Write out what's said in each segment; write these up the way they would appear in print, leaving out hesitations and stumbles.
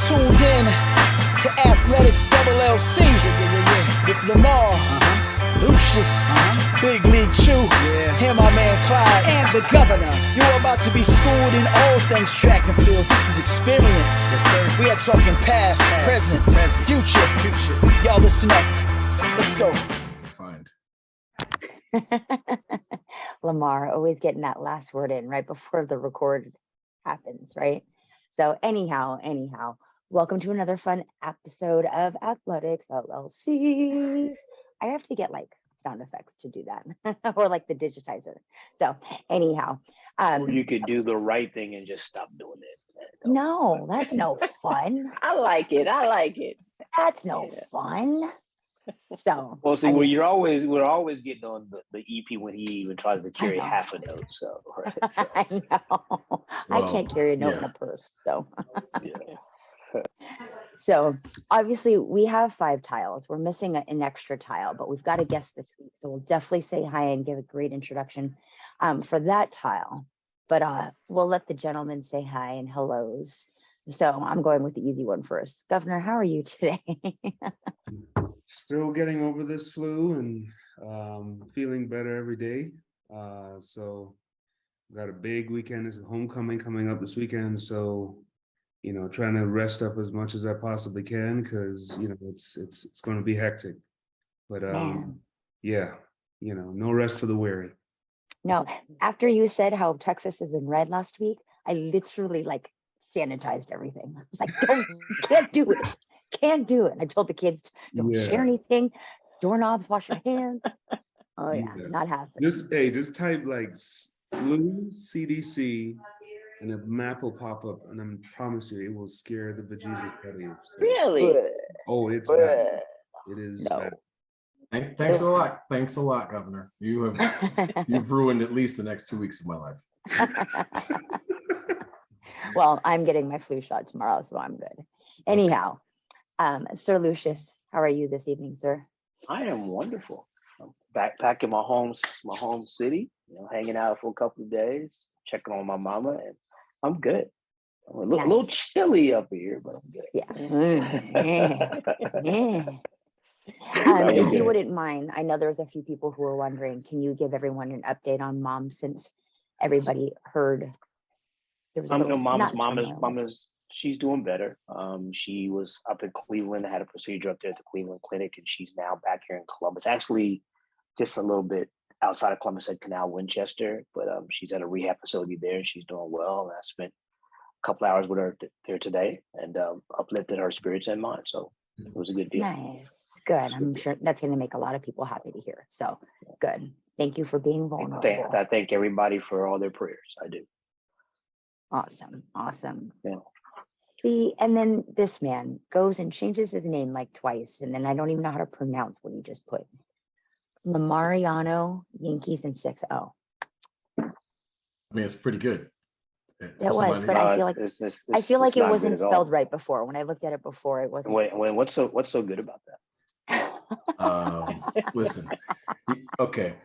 tuned in to Athletics LLC with Lamar, Lucius, Big League Chew, and my man Clyde, and the Governor. You're about to be schooled in all things track and field. This is experience. Yes, sir. We are talking past, present, future. Y'all listen up. Let's go. Find. Lamar, always getting that last word in right before the record happens, right? So anyhow, welcome to another fun episode of Athletics LLC. I have to get like sound effects to do that or like the digitizer. So anyhow. Or you could do the right thing and just stop doing it. No, that's no fun. I like it. That's no fun. So well, see, we're always getting on the EP when he even tries to carry half a note. So, right, so. I know. I can't carry a note in a purse. So So obviously we have 5 tiles. We're missing an extra tile, but we've got a guest this week. So we'll definitely say hi and give a great introduction for that tile. But we'll let the gentleman say hi and hellos. So I'm going with the easy one first. Governor, how are you today? Still getting over this flu and feeling better every day. So got a big weekend. It's homecoming coming up this weekend. So, you know, trying to rest up as much as I possibly can because, you know, it's going to be hectic. But yeah, you know, no rest for the weary. No, after you said how Texas is in red last week, I literally like sanitized everything. I was like, can't do it. Can't do it. I told the kids, don't share anything. Doorknobs, wash your hands. Oh yeah, not happening. Just type like flu CDC and a map will pop up, and I promise you, it will scare the bejesus out of you. Really? Oh, it's bad. It is bad. Thanks a lot, Governor. You've ruined at least the next 2 weeks of my life. Well, I'm getting my flu shot tomorrow, so I'm good. Anyhow, Sir Lucius, how are you this evening, sir? I am wonderful. I'm back in my home city, you know, hanging out for a couple of days, checking on my mama, and I'm good. I'm a little chilly up here, but I'm good. If you wouldn't mind, I know there's a few people who are wondering, can you give everyone an update on Mom since everybody heard there was Mama's she's doing better. She was up in Cleveland, had a procedure up there at the Cleveland Clinic, and she's now back here in Columbus. Actually, just a little bit outside of Columbus at Canal Winchester, but she's at a rehab facility there, and she's doing well. And I spent a couple hours with her there today, and uplifted her spirits and mine. So it was a good deal. Nice, good. I'm sure that's going to make a lot of people happy to hear. So good. Thank you for being vulnerable. I thank everybody for all their prayers. I do. Awesome. Yeah. And then this man goes and changes his name like twice, and then I don't even know how to pronounce what he just put. Lamariano Yankees and 6-0. I mean, it's pretty good. It was, but I feel like it wasn't spelled right before. When I looked at it before, it wasn't. Wait, what's so good about that? Listen, okay.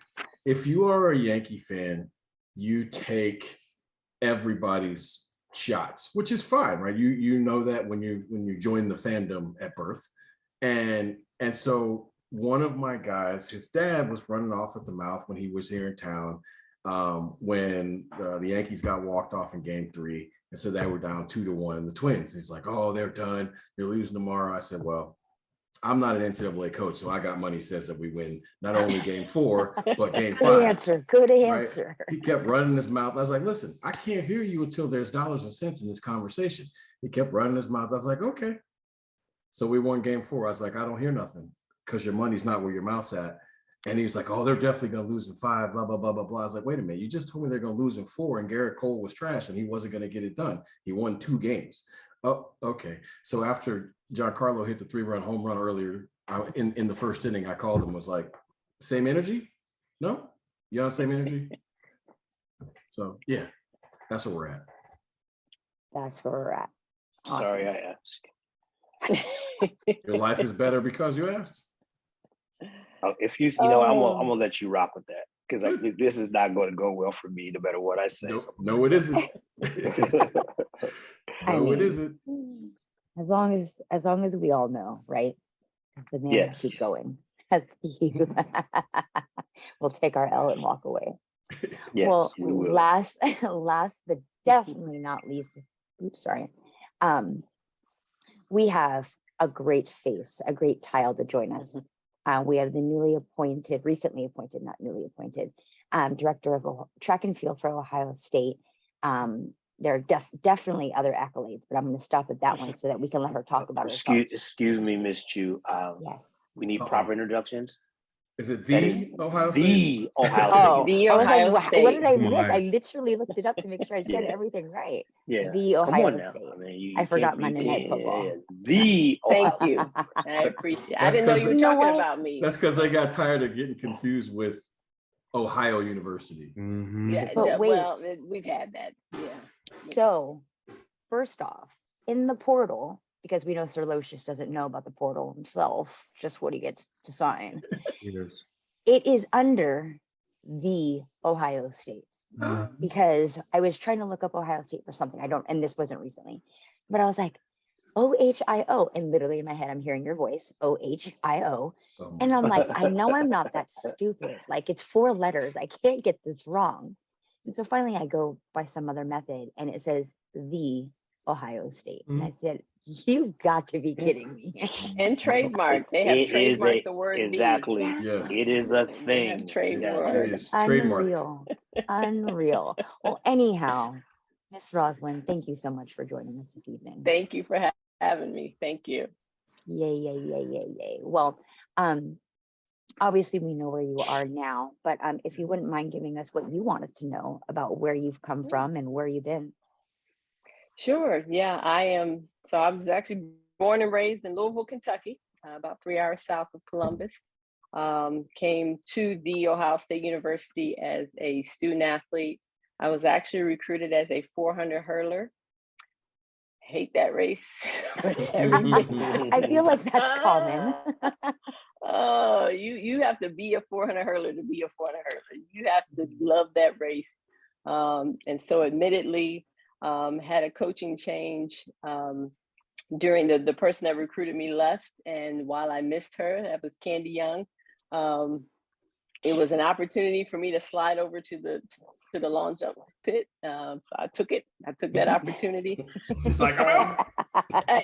If you are a Yankee fan, you take everybody's shots, which is fine, right? You know that when you join the fandom at birth, and so one of my guys, his dad was running off at the mouth when he was here in town when the Yankees got walked off in Game 3, and so they were down 2-1 in the Twins. He's like, "Oh, they're done. They're losing tomorrow." I said, "Well, I'm not an NCAA coach, so I got money says that we win not only Game 4 but Game 5." Good answer. Right? He kept running his mouth. I was like, "Listen, I can't hear you until there's dollars and cents in this conversation." He kept running his mouth. I was like, "Okay." So we won Game 4. I was like, "I don't hear nothing because your money's not where your mouth's at." And he was like, "Oh, they're definitely going to lose in 5, blah, blah, blah, blah, blah." I was like, "Wait a minute. You just told me they're going to lose in 4 and Garrett Cole was trash and he wasn't going to get it done. He won 2 games. Oh, okay. So after Giancarlo hit the 3-run home run earlier in the first inning, I called him, was like, "Same energy? No? You have the same energy?" So yeah, that's where we're at. That's where we're at. Awesome. Sorry, I asked. Your life is better because you asked. If you know, I'm gonna let you rock with that because this is not going to go well for me, no matter what I say. No, it isn't. No, it isn't. as long as we all know, right? The man will keep Yes. going. As you will take our L and walk away. Yes, Well, we will. last but definitely not least, oops, sorry. We have a great face, a great child to join us. We have the recently appointed, not newly appointed, director of track and field for Ohio State. There are definitely other accolades, but I'm going to stop at that one so that we can let her talk about herself. Excuse me, Miss Chu. Yes. We need proper introductions. Is it That is the Ohio State? the Ohio State. Oh, The I was Ohio like, State. what did I miss? Right. I literally looked it up to make sure I said Yeah. everything right. Yeah. The Come Ohio on now. State. I mean, you I forgot can't- Monday Night Football. yeah. The Ohio Thank you. State. I appreciate it. I That's didn't know 'cause you were You know talking what? about me. That's because they got tired of getting confused with Ohio University. Mhm. Yeah, But yeah, wait. well, we've had that. Yeah. So, first off, in the portal, because we know Sir Locious doesn't know about the portal himself, just what he gets to sign. Yes. It is under the Ohio State, because I was trying to look up Ohio State for something. And this wasn't recently, but I was like, OHIO, and literally in my head, I'm hearing your voice, OHIO. And I'm like, I know I'm not that stupid. Like, it's 4 letters. I can't get this wrong. And so finally I go by some other method and it says the Ohio State. And I said, you've got to be kidding me. And trademark. They have It is trademarked the word exactly. Yes. Yes. It is a They have thing. trademark. It is trademarked. Unreal. Unreal. Well, anyhow, Miss Rosalind, thank you so much for joining us this evening. Thank you for having me. Thank you. Yay, yay, yay, yay, yay. Well, obviously we know where you are now, but if you wouldn't mind giving us what you want us to know about where you've come from and where you've been. Sure. Yeah, I am. So I was actually born and raised in Louisville, Kentucky, about 3 hours south of Columbus. Came to the Ohio State University as a student athlete. I was actually recruited as a 400 hurler. Hate that race. I feel like that's common. Oh, you have to be a 400 hurler to be a 400 hurler. You have to love that race. And so admittedly, had a coaching change during the person that recruited me left. And while I missed her, that was Candy Young. It was an opportunity for me to slide over to the long jump pit. So I took it. I took that opportunity. She's like, I'm out.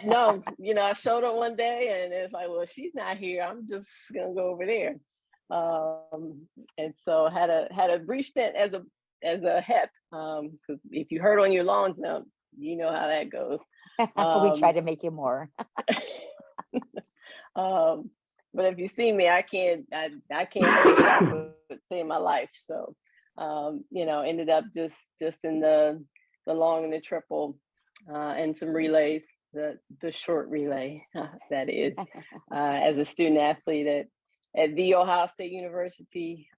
No, I showed up one day and it's like, well, she's not here. I'm just gonna go over there. And so had a brief stint as a HEP. Because if you hurt on your long jump, you know how that goes. We try to make you more. But if you see me, I can't hold a shot to save my life. So, ended up just in the long and the triple, and some relays, the short relay, that is, as a student athlete at the Ohio State University.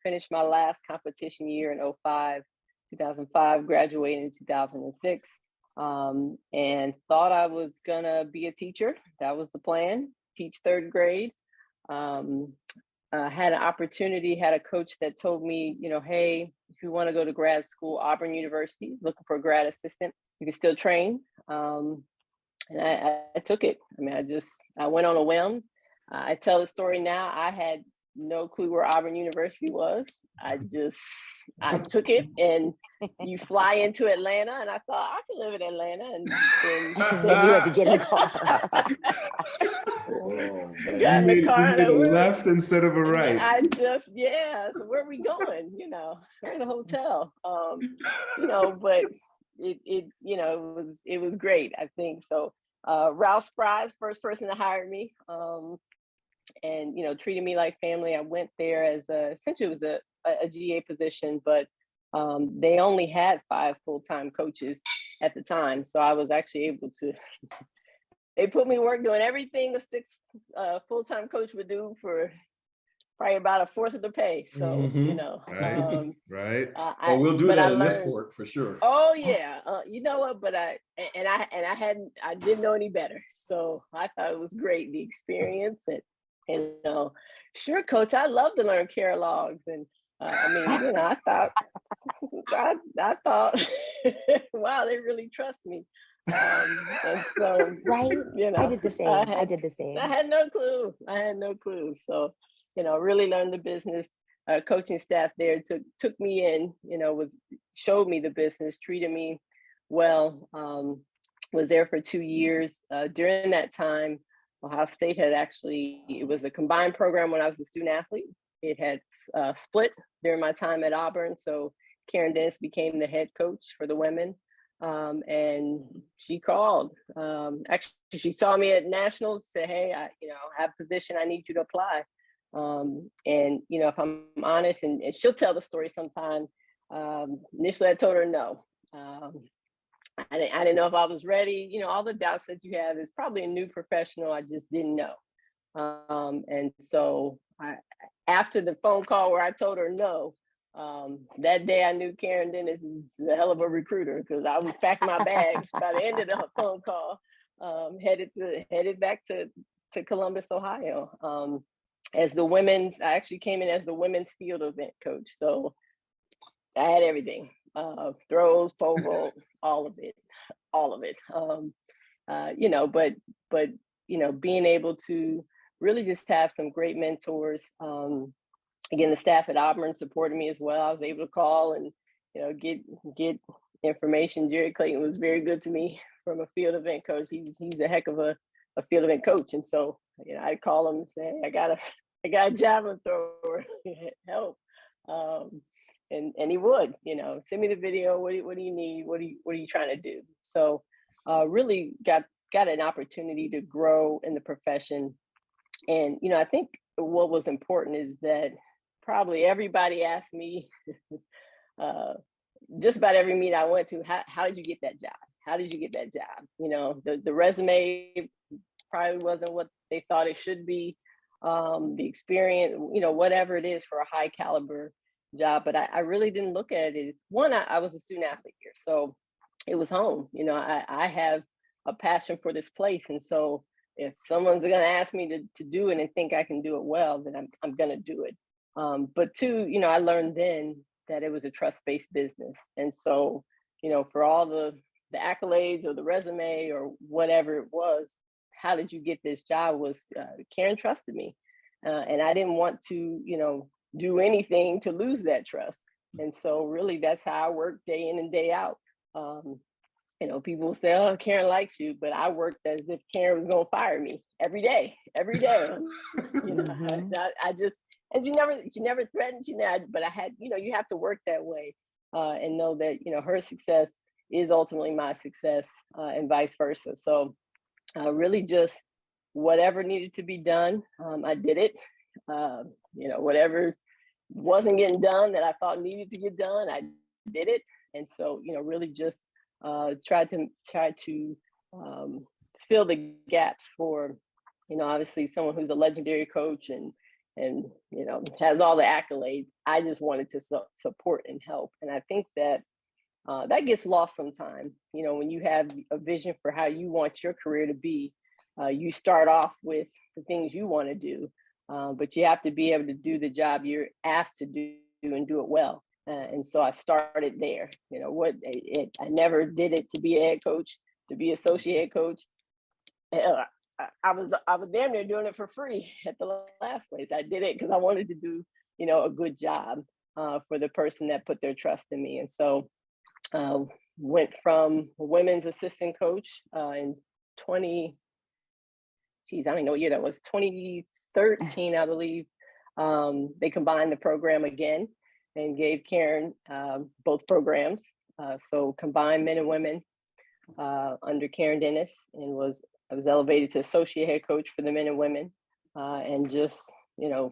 Finished my last competition year in 2005, graduated in 2006, and thought I was gonna be a teacher. That was the plan, teach 3rd grade. Had an opportunity, had a coach that told me, hey, if you want to go to grad school, Auburn University, looking for a grad assistant, you can still train. And I took it. I mean, I went on a whim. I tell the story now. I had no clue where Auburn University was. I took it, and you fly into Atlanta, and I thought I could live in Atlanta, and Then you had to get in the car. got in the car, You and made a left instead of a right. So where are we going? Where's the hotel? But it was great, I think. So Ralph Fry's first person to hire me, and treated me like family. I went there as essentially it was a GA position, but they only had 5 full-time coaches at the time, so I was actually able to. They put me to work doing everything a 6 full-time coach would do for probably about 1/4 of the pay. So Right. Right. Well, we'll do but that I in this learned- sport for sure. Oh yeah, you know what? But I didn't know any better, so I thought it was great, the experience, and sure, coach, I love to learn care logs, and I thought wow, they really trust me. And so, Right? you I know, did the same. I did the same. I had no clue. I had no clue. So, you know, really learned the business. Coaching staff there took me in, you know, showed me the business, treated me well. Was there for 2 years. During that time, Ohio State had it was a combined program when I was a student athlete. It had split during my time at Auburn. So Karen Dennis became the head coach for the women. And she called. Actually, she saw me at nationals, said, "Hey, I have a position. I need you to apply." And you know, if I'm honest, and she'll tell the story sometime. Initially, I told her no. I didn't know if I was ready. You know, all the doubts that you have is probably a new professional. I just didn't know. And so after the phone call where I told her no, that day I knew Karen Dennis is a hell of a recruiter, because I was packing my bags by the end of the phone call, headed back to Columbus, Ohio. I actually came in as the women's field event coach. So I had everything, throws, pole vault, all of it. You know, but you know, being able to really just have some great mentors. Again, the staff at Auburn supported me as well. I was able to call and, you know, get information. Jerry Clayton was very good to me from a field event coach. He's a heck of a field event coach. And so, you know, I'd call him and say, I got a javelin thrower, help. And he would, you know, send me the video. What do you need? What are you trying to do? So really got an opportunity to grow in the profession. And, you know, I think what was important is that probably everybody asked me, just about every meet I went to, how did you get that job? How did you get that job? You know, the resume probably wasn't what they thought it should be. The experience, you know, whatever it is for a high caliber job. But I really didn't look at it. One, I was a student athlete here, so it was home. You know, I have a passion for this place. And so if someone's going to ask me to do it and think I can do it well, then I'm going to do it. But two, you know, I learned then that it was a trust-based business. And so, you know, for all the accolades or the resume or whatever it was, how did you get this job was Karen trusted me. And I didn't want to, you know, do anything to lose that trust. And so really that's how I worked day in and day out. You know, people will say, "Oh, Karen likes you," but I worked as if Karen was going to fire me every day. You know, I just, and she never threatened you now, but I had, you know, you have to work that way and know that, you know, her success is ultimately my success and vice versa. So really just whatever needed to be done, I did it. You know, whatever wasn't getting done that I thought needed to get done, I did it. And so, you know, really just try to fill the gaps for, you know, obviously someone who's a legendary coach and you know, has all the accolades. I just wanted to support and help. And I think that that gets lost sometimes. You know, when you have a vision for how you want your career to be, you start off with the things you want to do, but you have to be able to do the job you're asked to do and do it well. And so I started there. You know, I never did it to be a head coach, to be associate head coach. I was damn near doing it for free at the last place. I did it because I wanted to do, you know, a good job for the person that put their trust in me. And so went from women's assistant coach in I don't even know what year that was, 2013, I believe. They combined the program again and gave Karen both programs. So combined men and women under Karen Dennis, and I was elevated to associate head coach for the men and women, and just, you know,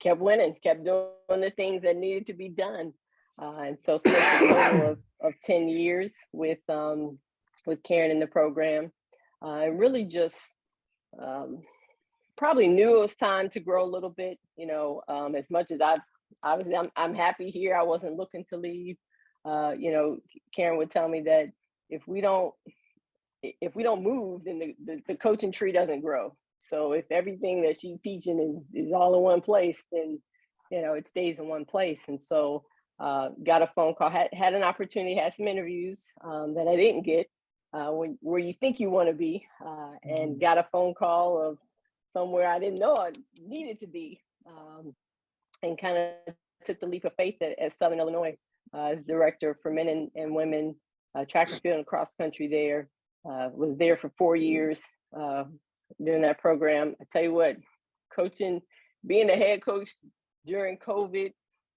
kept winning, kept doing the things that needed to be done. And so spent a total of 10 years with Karen in the program. And really just probably knew it was time to grow a little bit, you know, as much as I'm happy here. I wasn't looking to leave. You know, Karen would tell me that if we don't move, then the coaching tree doesn't grow. So if everything that she's teaching is all in one place, then, you know, it stays in one place. And so got a phone call, had an opportunity, had some interviews that I didn't get, where you think you want to be, and got a phone call of somewhere I didn't know I needed to be, and kind of took the leap of faith at Southern Illinois as director for men and women track and field and cross country there. Was there for 4 years during that program. I tell you what, coaching, being a head coach during COVID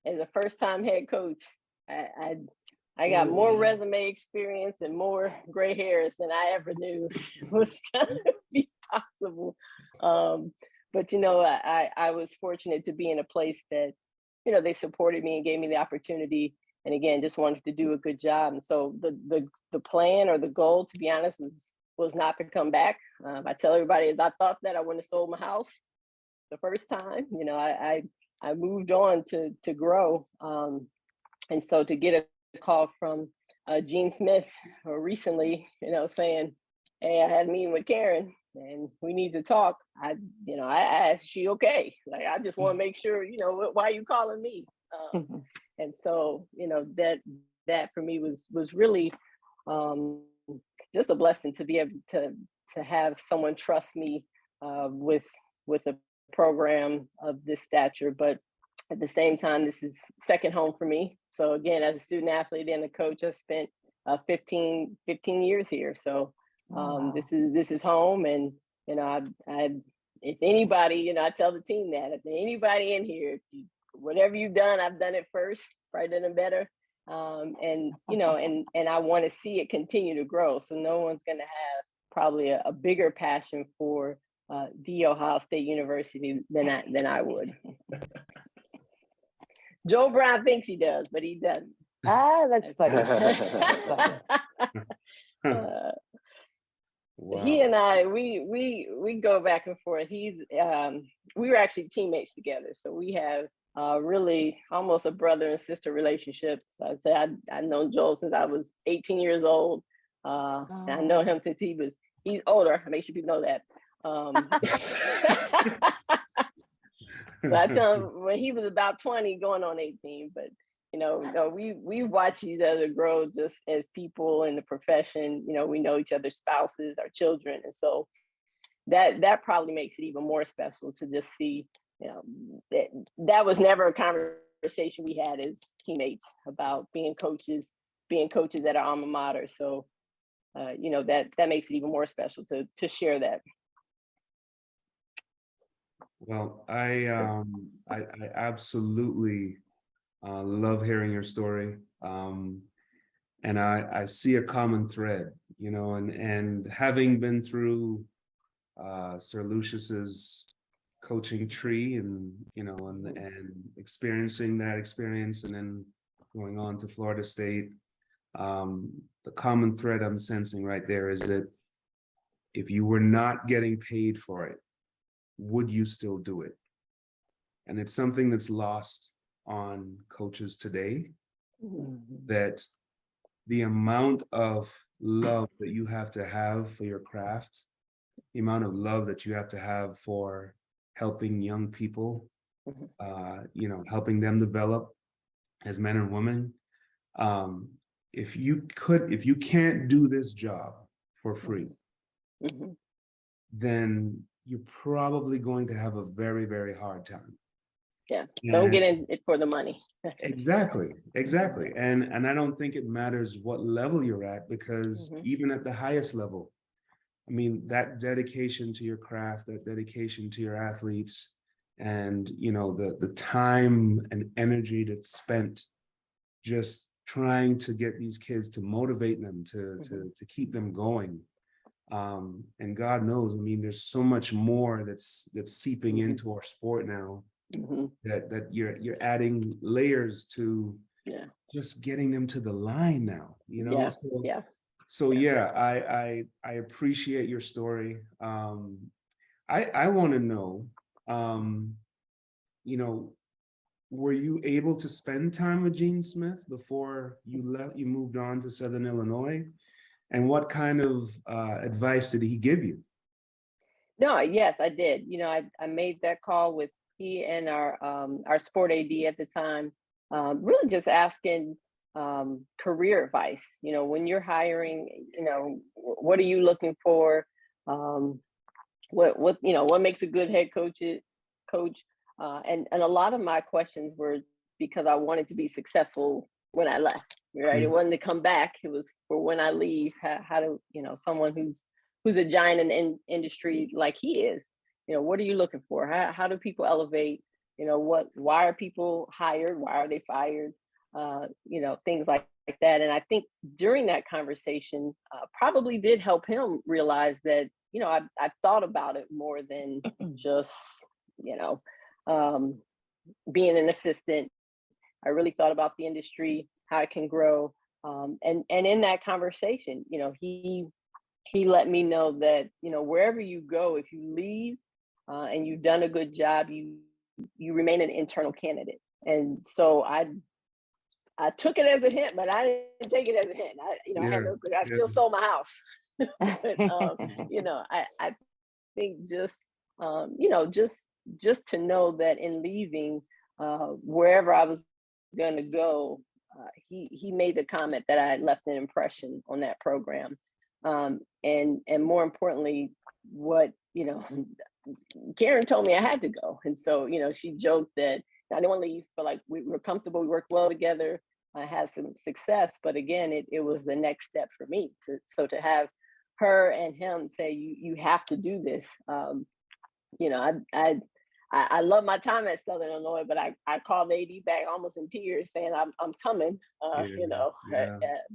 as a first time head coach, I got more resume experience and more gray hairs than I ever knew was gonna be possible. But you know, I was fortunate to be in a place that, you know, they supported me and gave me the opportunity. And again, just wanted to do a good job. And so the plan or the goal, to be honest, was not to come back. I tell everybody, as I thought that, I wouldn't have sold my house the first time. You know, I moved on to grow. And so to get a call from Gene Smith recently, you know, saying, hey, I had a meeting with Karen and we need to talk. I asked, is she okay? Like, I just want to make sure, you know, why are you calling me? And so, you know, that for me was really just a blessing to be able to have someone trust me with a program of this stature. But at the same time, this is second home for me. So again, as a student athlete and a coach, I've spent 15 years here. So this is home. And, you know, I if anybody, you know, I tell the team that if anybody in here, whatever you've done, I've done it first, probably done it better. And, you know, and I want to see it continue to grow. So no one's going to have probably a bigger passion for the Ohio State University than I would. Joe Brown thinks he does, but he doesn't. That's funny. Wow. He and I, we go back and forth. We were actually teammates together, so we have really almost a brother and sister relationship. So I'd say I've known Joel since I was 18 years old. And I know him since he's older. I make sure people know that. So I tell him when he was about 20, going on 18. But you know, we watch each other grow just as people in the profession. You know, we know each other's spouses, our children, and so that probably makes it even more special to just see. You know, that was never a conversation we had as teammates about being coaches at our alma mater. So, you know, that makes it even more special to share that. Well, I absolutely love hearing your story. And I see a common thread, you know, and having been through Sir Lucius's coaching tree and, you know, and experiencing that experience and then going on to Florida State, the common thread I'm sensing right there is that if you were not getting paid for it, would you still do it? And it's something that's lost on coaches today, that the amount of love that you have to have for your craft, the amount of love that you have to have for helping young people, you know, helping them develop as men and women. If you can't do this job for free, then you're probably going to have a very, very hard time. Yeah, don't get in it for the money. Exactly. And I don't think it matters what level you're at, because even at the highest level, I mean, that dedication to your craft, that dedication to your athletes, and, you know, the time and energy that's spent just trying to get these kids, to motivate them, to keep them going. And God knows, I mean, there's so much more that's seeping into our sport now, that you're adding layers to just getting them to the line now, you know? So I appreciate your story. I want to know, you know, were you able to spend time with Gene Smith before you moved on to Southern Illinois? And what kind of advice did he give you? No, yes, I did. You know, I made that call with he and our sport AD at the time, really just asking career advice. You know, when you're hiring, you know, what are you looking for? What you know, what makes a good head coach? And a lot of my questions were because I wanted to be successful when I left. Right, it wasn't to come back. It was for when I leave. How to, you know, someone who's a giant in the industry like he is. You know, what are you looking for? How do people elevate? You know, why are people hired? Why are they fired? You know, things like that. And I think during that conversation, probably did help him realize that, you know, I've thought about it more than just, you know, being an assistant. I really thought about the industry, how it can grow. And in that conversation, you know, he let me know that, you know, wherever you go, if you leave and you've done a good job, you remain an internal candidate. And so I took it as a hint, but I didn't take it as a hint. I still sold my house. But, you know, I think just, you know, just to know that in leaving, wherever I was going to go, he made the comment that I had left an impression on that program. And more importantly, what, you know, Karen told me I had to go. And so, you know, she joked that I didn't want to leave, but like we were comfortable, we worked well together. I had some success, but again, it was the next step for me. To have her and him say, you have to do this. You know, I love my time at Southern Illinois, but I called the AD back almost in tears saying I'm coming, you know,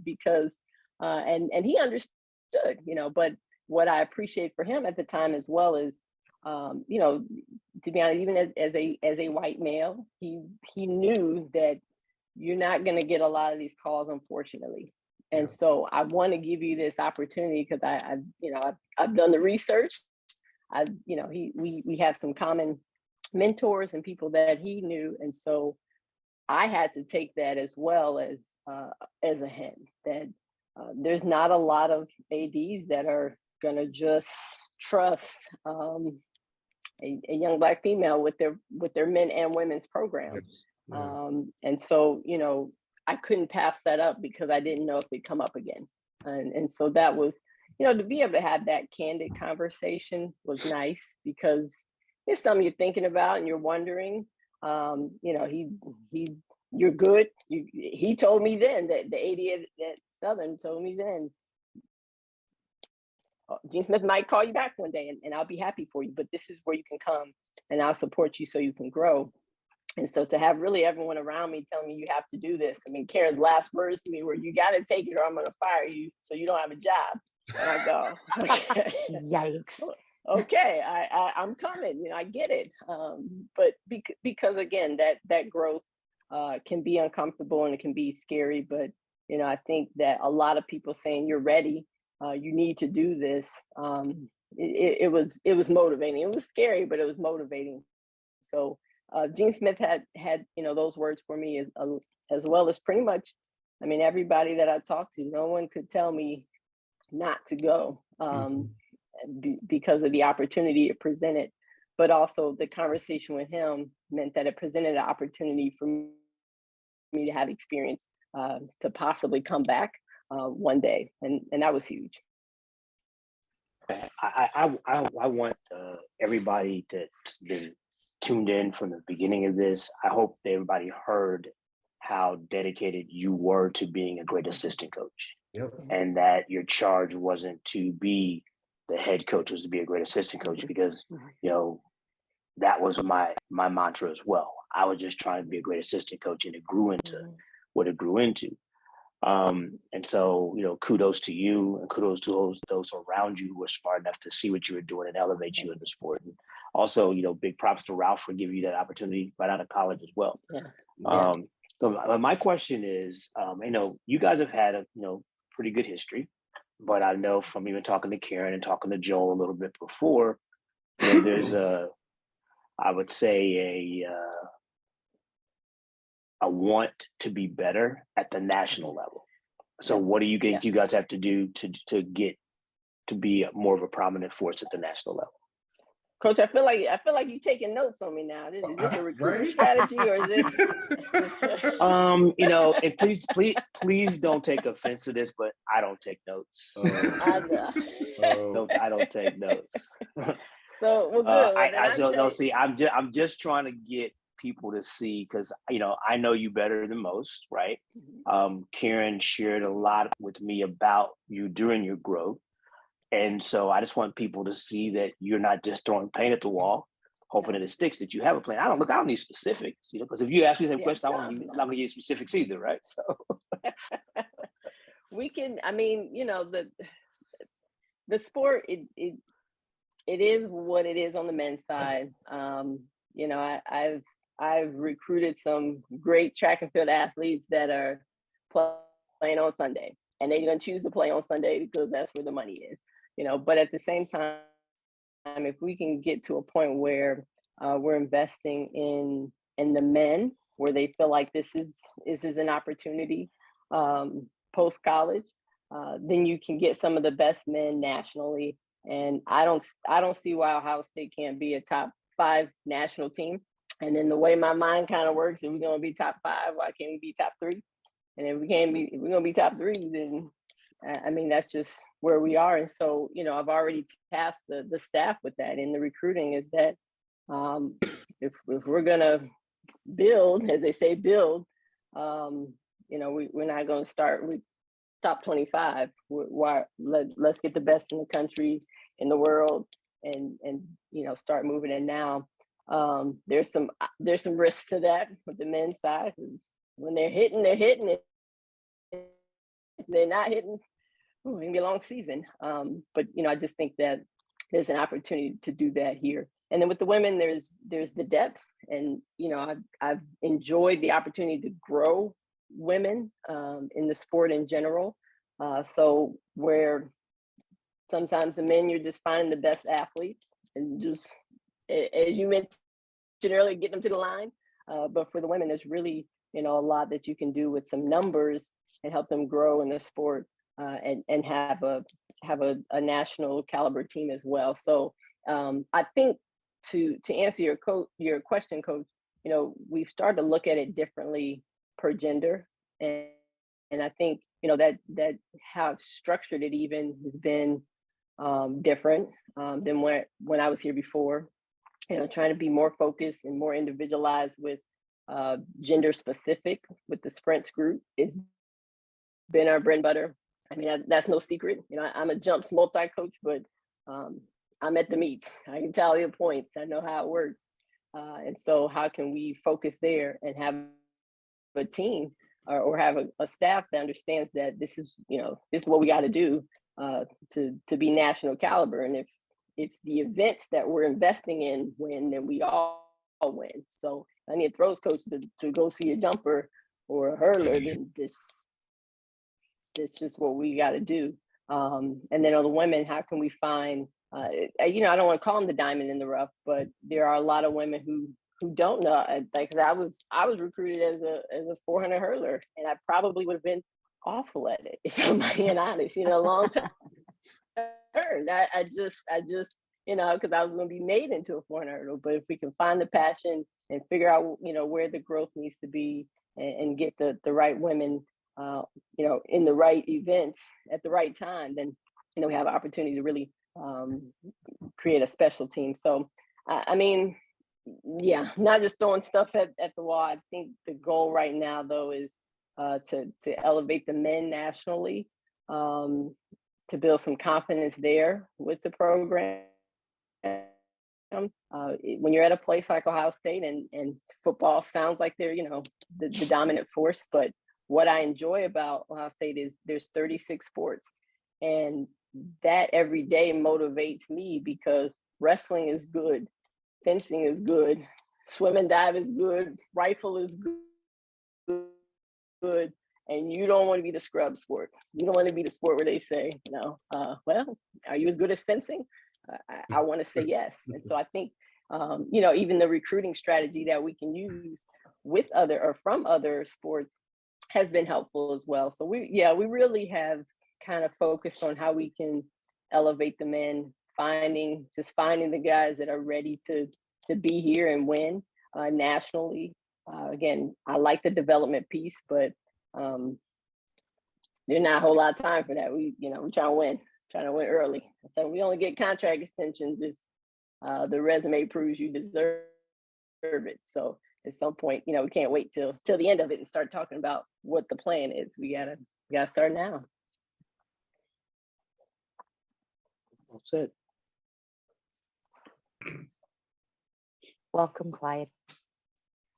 because, and he understood, you know, but what I appreciate for him at the time as well is, you know, to be honest, even as a white male, he knew that you're not going to get a lot of these calls, unfortunately. And so I want to give you this opportunity because I've done the research. You know, we have some common mentors and people that he knew. And so I had to take that as well as a hint that there's not a lot of ADs that are going to just trust a young Black female with their men and women's program. And so, you know, I couldn't pass that up because I didn't know if it'd come up again. And so that was, you know, to be able to have that candid conversation was nice because it's something you're thinking about and you're wondering. You know, you're good. He told me then that the AD at Southern told me then, Gene Smith might call you back one day and I'll be happy for you, but this is where you can come and I'll support you so you can grow. And so to have really everyone around me telling me you have to do this. I mean, Karen's last words to me were, you got to take it or I'm going to fire you so you don't have a job. And I go, okay. Yikes. Okay, I'm coming, you know, I get it. But because again, that growth can be uncomfortable and it can be scary. But, you know, I think that a lot of people saying you're ready, you need to do this. It was motivating. It was scary, but it was motivating. So Gene Smith had, you know, those words for me as well as pretty much, I mean, everybody that I talked to, no one could tell me not to go because of the opportunity it presented, but also the conversation with him meant that it presented an opportunity for me to have experience to possibly come back one day. And that was huge. I want everybody that's been tuned in from the beginning of this. I hope that everybody heard how dedicated you were to being a great assistant coach. And that your charge wasn't to be the head coach, was to be a great assistant coach, because, you know, that was my mantra as well. I was just trying to be a great assistant coach, and it grew into what it grew into. And so, you know, kudos to you and kudos to those around you who were smart enough to see what you were doing and elevate you in the sport. And also, you know, big props to Ralph for giving you that opportunity right out of college as well. So my question is, you know, you guys have had a, you know, pretty good history, but I know from even talking to Karen and talking to Joel a little bit before, you know, there's I would say a want to be better at the national level. So what do you think you guys have to do to get to be more of a prominent force at the national level? Coach, I feel like you're taking notes on me now. Is this a recruiting Right? strategy or is this? You know, and please don't take offense to this, but I don't take notes. I don't take notes. So well, good. I'm just trying to get people to see, because you know I know you better than most, right? Karen shared a lot with me about you during your growth, and so I just want people to see that you're not just throwing paint at the wall, hoping that it sticks. That you have a plan. I don't need specifics, you know, because if you ask me the same question, I'm not going to give you specifics either, right? So we can. I mean, you know, the sport it is what it is on the men's side. You know, I've recruited some great track and field athletes that are playing on Sunday, and they're going to choose to play on Sunday because that's where the money is. You know, but at the same time, if we can get to a point where we're investing in the men, where they feel like this is an opportunity post college, then you can get some of the best men nationally. And I don't see why Ohio State can't be a top 5 national team. And then the way my mind kind of works, if we're going to be top 5, why can't we be top 3? And if we're going to be top 3, then I mean, that's just where we are. And so, you know, I've already tasked the staff with that in the recruiting, is that if we're going to build, as they say, build, you know, we're not going to start with top 25. Let's get the best in the country, in the world, and you know, start moving it now. There's some risks to that with the men's side. When they're hitting it. If they're not hitting, it's gonna be a long season. But you know, I just think that there's an opportunity to do that here. And then with the women, there's the depth, and you know, I've enjoyed the opportunity to grow women in the sport in general. So where sometimes the men, you're just finding the best athletes and just, as you mentioned earlier, get them to the line. But for the women, there's really, you know, a lot that you can do with some numbers and help them grow in the sport, and have a national caliber team as well. So I think to answer your question, Coach, you know, we've started to look at it differently per gender, and I think, you know, that how I've structured it even has been different than when I was here before. You know, trying to be more focused and more individualized with gender specific with the sprints group. It's been our bread and butter. I mean, that's no secret. You know, I'm a jumps multi-coach, but I'm at the meets. I can tally the points. I know how it works. And so how can we focus there and have a team or have a staff that understands that this is what we got to do to be national caliber. And if the events that we're investing in win, then we all win. So I need a throws coach to go see a jumper or a hurler, then this just what we got to do. And then on the women, how can we find, you know, I don't want to call them the diamond in the rough, but there are a lot of women who don't know. Like, I was recruited as a 400 hurler, and I probably would have been awful at it, if I'm being honest, you know, a long time. I just, you know, because I was going to be made into a 400 hurdle. But if we can find the passion and figure out, you know, where the growth needs to be, and get the right women, you know, in the right events at the right time, then, you know, we have an opportunity to really create a special team. So, I mean, yeah, not just throwing stuff at the wall. I think the goal right now, though, is to elevate the men nationally, to build some confidence there with the program. When you're at a place like Ohio State, and football sounds like they're, you know, the dominant force, but what I enjoy about Ohio State is there's 36 sports, and that every day motivates me, because wrestling is good, fencing is good, swim and dive is good, rifle is good, and you don't want to be the scrub sport. You don't want to be the sport where they say, you know, well, are you as good as fencing? I want to say yes. And so I think, you know, even the recruiting strategy that we can use with other or from other sports has been helpful as well. So we really have kind of focused on how we can elevate the men finding the guys that are ready to be here and win nationally. Again, I like the development piece, but there's not a whole lot of time for that. We trying to win early. So we only get contract extensions if the resume proves you deserve it. So at some point, we can't wait till the end of it and start talking about what the plan is. We gotta start now. That's it. Welcome, Clyde.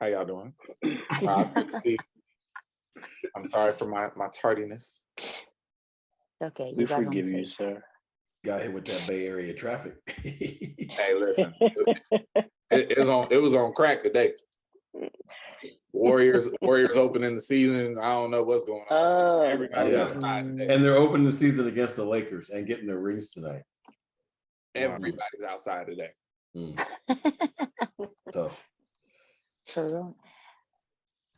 How y'all doing? Good to see you. I'm sorry for my tardiness. Okay, We you got home forgive you, safe. sir. Got hit with that Bay Area traffic. Hey, listen, it was on crack today. Warriors opening the season. I don't know what's going on. Everybody's yeah. outside today. And they're opening the season against the Lakers and getting their rings tonight. Everybody's outside today. Tough. True.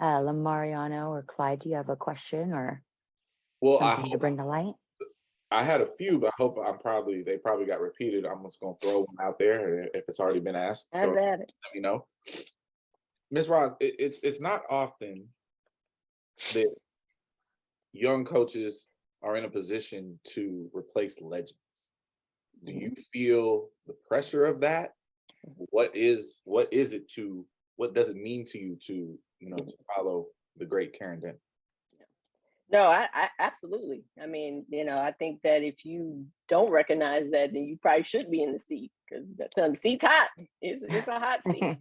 Lamariano or Clyde, do you have a question or Well, something to bring to light? I had a few, but I hope they probably got repeated. I'm just gonna throw one out there if it's already been asked. Have at it. Let me know. Ms. Ross, it's not often that young coaches are in a position to replace legends. Do you feel the pressure of that? What does it mean to you to follow the great Karen Denton? No, I absolutely. I mean, I think that if you don't recognize that, then you probably should be in the seat because the seat's hot. It's a hot seat.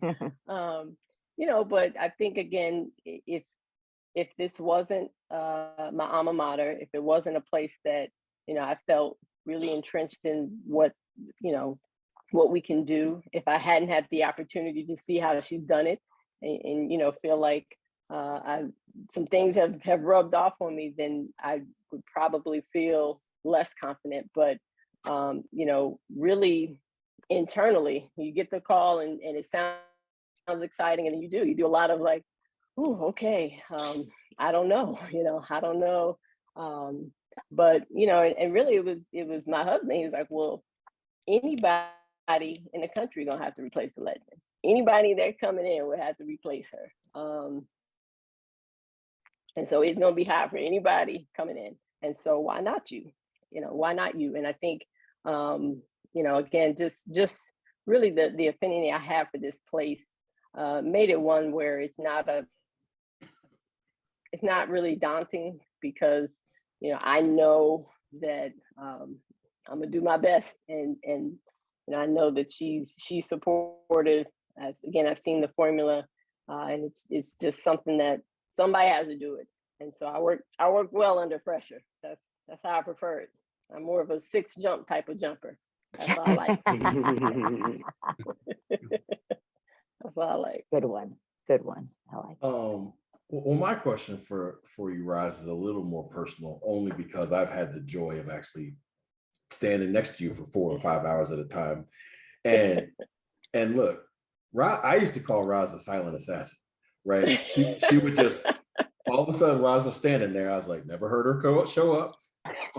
But I think again, if this wasn't my alma mater, if it wasn't a place that I felt really entrenched in what we can do, if I hadn't had the opportunity to see how she's done it, and feel like some things have rubbed off on me, then I would probably feel less confident. But really internally, you get the call and it sounds exciting, and then you do a lot of like, oh, okay, I don't know, I don't know. But and really it was my husband. He was like, well, anybody in the country gonna have to replace a legend. Anybody that coming in would have to replace her. And so it's gonna be hard for anybody coming in. And so why not you? Why not you? And I think again, just really the affinity I have for this place made it one where it's not really daunting because I know that I'm gonna do my best, and I know that she's supportive. I've seen the formula, and it's just something that somebody has to do it. And so I work well under pressure. That's how I prefer it. I'm more of a 6 jump type of jumper. That's what I like. That's what I like. Good one. I like it. Well, my question for you, Roz, is a little more personal, only because I've had the joy of actually standing next to you for 4 or 5 hours at a time. And look, I used to call Roz a silent assassin, right? She would just, all of a sudden, Roz was standing there. I was like, never heard her show up.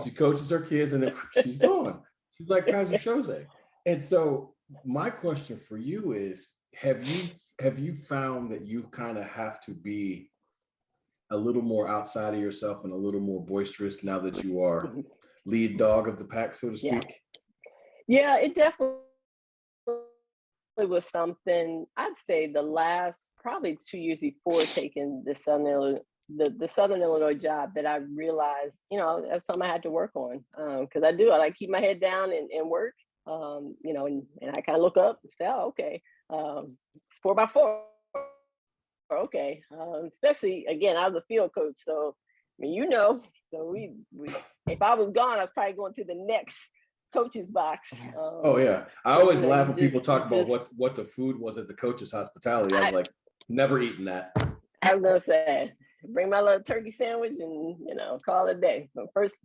She coaches her kids and then she's gone. She's like Kaiser Soze. And so my question for you is, have you found that you kind of have to be a little more outside of yourself and a little more boisterous now that you are lead dog of the pack, so to speak? Yeah, it definitely was something. I'd say the last probably 2 years before taking the Southern Illinois job that I realized, that's something I had to work on. Because I like keep my head down and work. And I kind of look up and say, oh, okay, it's 4x4. Okay. Especially again, I was a field coach. So I mean, so we if I was gone, I was probably going to the next coach's box. Oh yeah. I always laugh when people talk about what the food was at the coach's hospitality. I was like, never eaten that. I was gonna say, bring my little turkey sandwich and call it a day. But first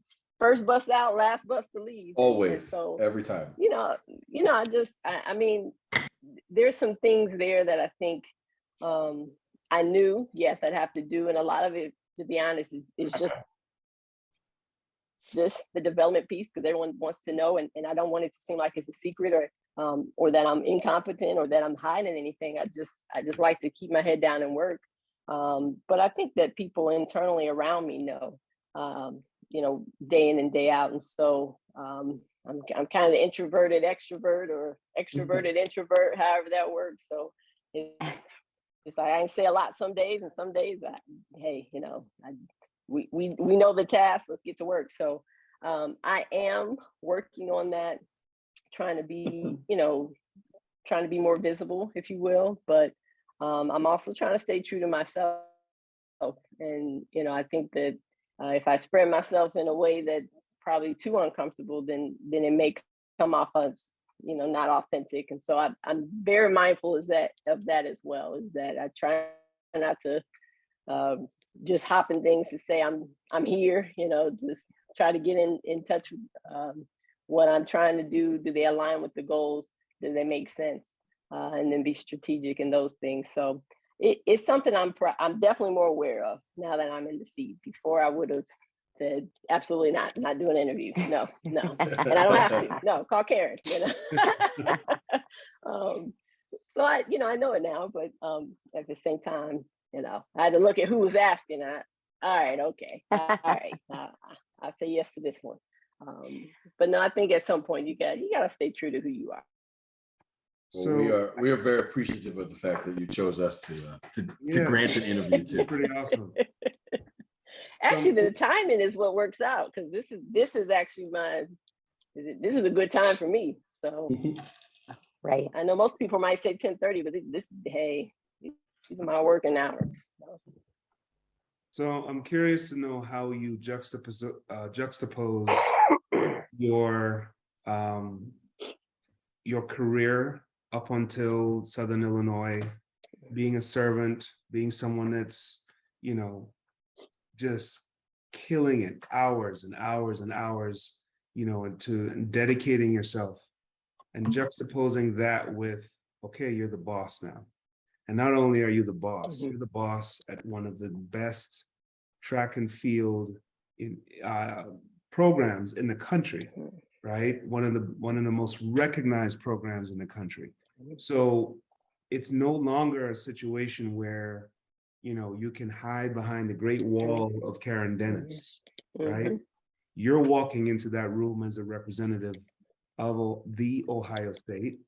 bus out, last bus to leave. Always. So every time. I mean, there's some things there that I think I knew, yes, I'd have to do. And a lot of it, to be honest, is just the development piece, because everyone wants to know, and I don't want it to seem like it's a secret or that I'm incompetent or that I'm hiding anything. I just like to keep my head down and work. But I think that people internally around me know, day in and day out. And so I'm kind of the introverted extrovert or extroverted introvert, however that works. So it's like I can say a lot some days, and some days, we know the task. Let's get to work. So I am working on that, trying to be more visible, if you will. But I'm also trying to stay true to myself. And I think that if I spread myself in a way that's probably too uncomfortable, then it may come off as not authentic. And so I'm very mindful of that as well, is that I try not to just hop in things to say I'm here, just try to get in touch with what I'm trying to do. Do they align with the goals? Do they make sense? And then be strategic in those things. So it's something I'm definitely more aware of now that I'm in the seat. Before I would have said absolutely not doing an interview. No. And I don't have to. No, call Karen. So I know it now, but at the same time, I had to look at who was asking. All right, okay, all right, I'll say yes to this one. But no, I think at some point you gotta stay true to who you are. Well, So we are very appreciative of the fact that you chose us to grant an interview it's to. pretty awesome. Actually, the timing is what works out, because this is actually this is a good time for me. So Right. I know most people might say 10:30, but these are my working hours. So I'm curious to know how you juxtapose your career up until Southern Illinois, being a servant, being someone that's, just killing it, hours and hours and hours, and dedicating yourself, and juxtaposing that with, okay, you're the boss now. And not only are you the boss, you're the boss at one of the best track and field programs in the country, right? One of the most recognized programs in the country. So it's no longer a situation where, you can hide behind the great wall of Karen Dennis, right? You're walking into that room as a representative of the Ohio State.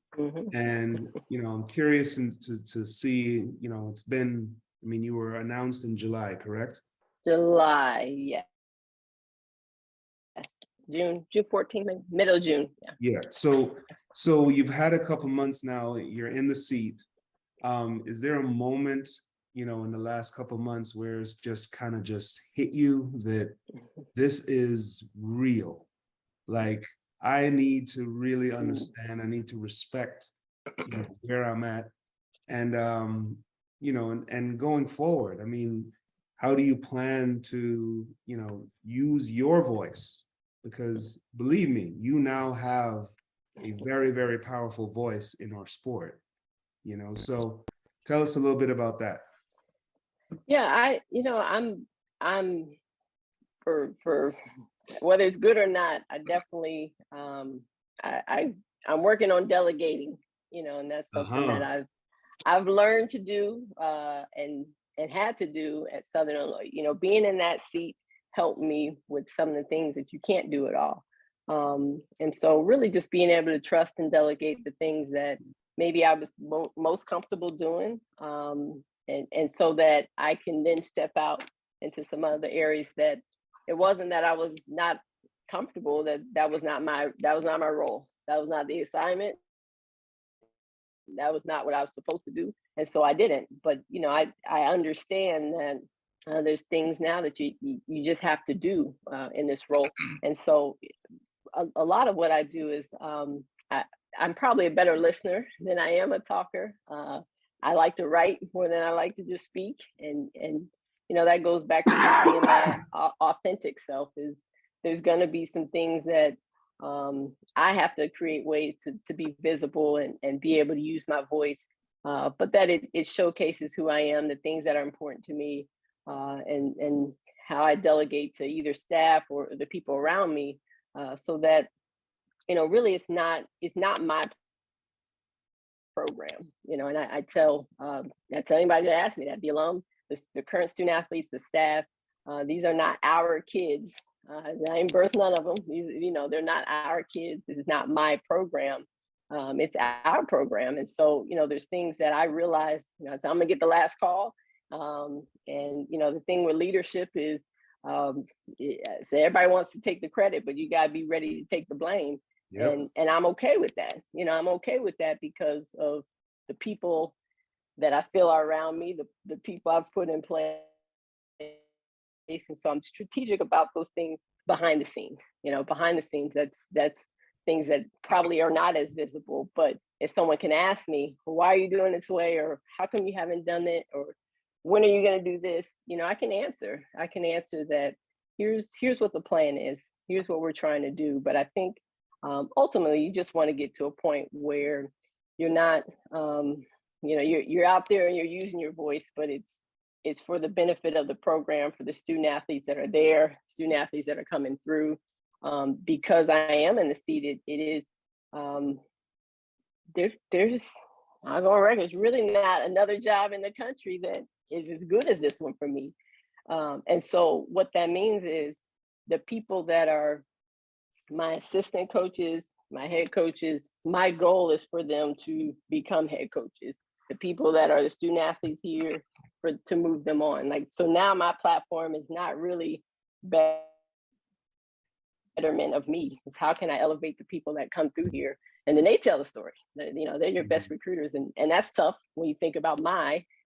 And, I'm curious to see, it's been, you were announced in July, correct? July, yeah. June 14th, maybe middle of June. Yeah. So you've had a couple months now, you're in the seat. Is there a moment, in the last couple months where it's just kind of just hit you that this is real? Like, I need to really understand, I need to respect where I'm at. And, and going forward, how do you plan to, use your voice? Because believe me, you now have a very, very powerful voice in our sport, so tell us a little bit about that. Yeah, I'm for whether it's good or not, I definitely I'm working on delegating, and that's something that I've learned to do and had to do at Southern Illinois. Being in that seat helped me with some of the things that you can't do at all. And so really just being able to trust and delegate the things that maybe I was most comfortable doing. And so that I can then step out into some other areas that it wasn't that I was not comfortable, that was not my role. That was not the assignment. That was not what I was supposed to do. And so I didn't. But, I understand that there's things now that you just have to do in this role. And so a lot of what I do is I'm probably a better listener than I am a talker. I like to write more than I like to just speak. And that goes back to just being my authentic self. Is there's going to be some things that I have to create ways to be visible and be able to use my voice, but that it showcases who I am, the things that are important to me, and how I delegate to either staff or the people around me, so that, really it's not my program, and I tell anybody that asks me that, the alum, the current student athletes, the staff, these are not our kids. I ain't birthed none of them. They're not our kids. This is not my program. It's our program. And so, there's things that I realize, I'm gonna get the last call. And the thing with leadership is, so everybody wants to take the credit, but you gotta be ready to take the blame. Yep. And I'm okay with that. I'm okay with that because of the people that I feel are around me, the people I've put in place. And so I'm strategic about those things behind the scenes. Behind the scenes, that's things that probably are not as visible. But if someone can ask me, well, why are you doing it this way? Or how come you haven't done it? Or when are you going to do this? I can answer that. Here's what the plan is. Here's what we're trying to do. But I think ultimately, you just want to get to a point where you're not, you're out there and you're using your voice, but it's for the benefit of the program, for the student athletes that are there, student athletes that are coming through. Because I am in the seat, it is, there's, I'm on record, it's really not another job in the country that is as good as this one for me. And so what that means is the people that are my assistant coaches, my head coaches, my goal is for them to become head coaches. The people that are the student athletes here, to move them on. So now my platform is not really betterment of me. It's how can I elevate the people that come through here, and then they tell the story. They're your best recruiters, and that's tough when you think about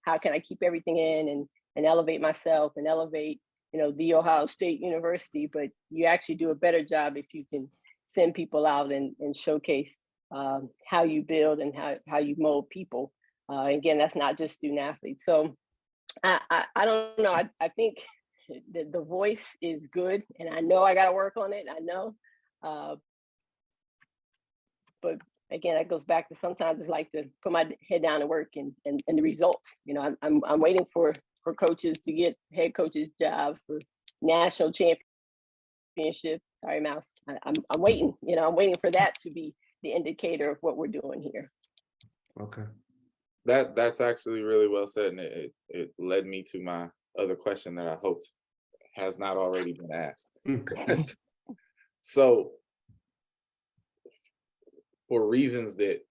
how can I keep everything in and elevate myself and elevate the Ohio State University. But you actually do a better job if you can send people out and showcase how you build and how you mold people. Again, that's not just student athletes. So I don't know. I think the voice is good, and I know I got to work on it. I know, but again, that goes back to sometimes it's like to put my head down and work and the results. I'm waiting for coaches to get head coaches jobs, for national championship. Sorry, Mouse. I'm waiting. I'm waiting for that to be the indicator of what we're doing here. Okay. That's actually really well said, and it led me to my other question that I hoped has not already been asked. So, for reasons that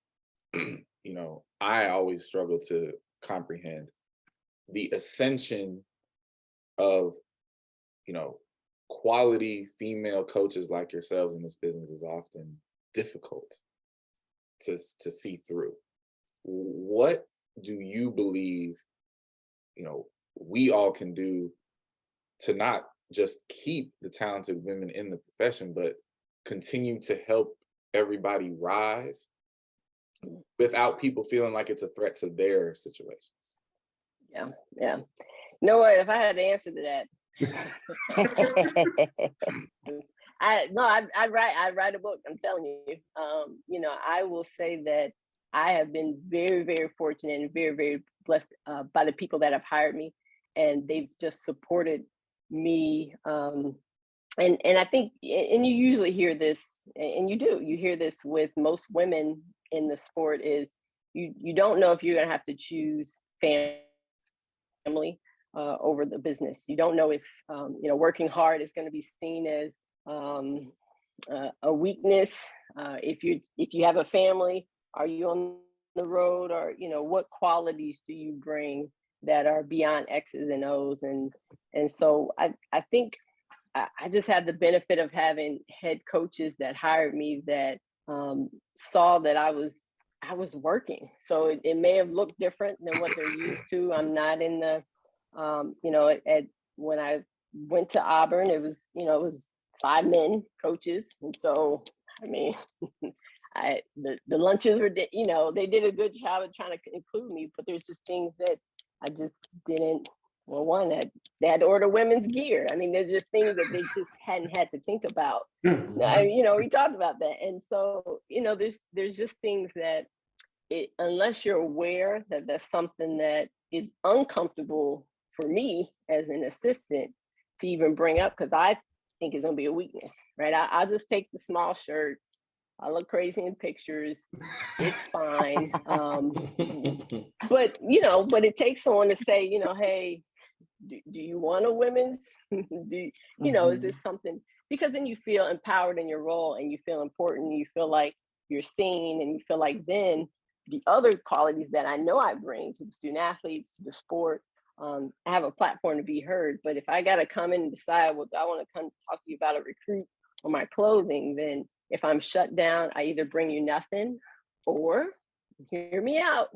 I always struggle to comprehend, the ascension of quality female coaches like yourselves in this business is often difficult to see through. What do you believe, we all can do to not just keep the talented women in the profession, but continue to help everybody rise without people feeling like it's a threat to their situations? Yeah. If I had the answer to that, I'd write a book. I'm telling you. I will say that I have been very, very fortunate and very, very blessed by the people that have hired me, and they've just supported me. And I think, and you usually hear this, and you hear this with most women in the sport, is you don't know if you're going to have to choose family over the business. You don't know if working hard is going to be seen as a weakness. If you have a family, are you on the road, or what qualities do you bring that are beyond X's and O's? And so I think I just had the benefit of having head coaches that hired me that saw that I was working. So it may have looked different than what they're used to. I'm not in the when I went to Auburn, it was 5 men coaches, and so I mean, the lunches were, they did a good job of trying to include me, but there's just things that I just didn't. Well, one, that they had to order women's gear. I mean, there's just things that they just hadn't had to think about. We talked about that, and so there's just things that unless you're aware that that's something that is uncomfortable for me as an assistant, to even bring up because I think it's gonna be a weakness, right? I'll just take the small shirt. I look crazy in pictures. It's fine. But it takes someone to say, hey, do you want a women's? Is this something? Because then you feel empowered in your role and you feel important. You feel like you're seen and you feel like then the other qualities that I know I bring to the student athletes, to the sport, I have a platform to be heard. But if I got to come in and decide, well, I want to come talk to you about a recruit or my clothing, then if I'm shut down, I either bring you nothing or hear me out,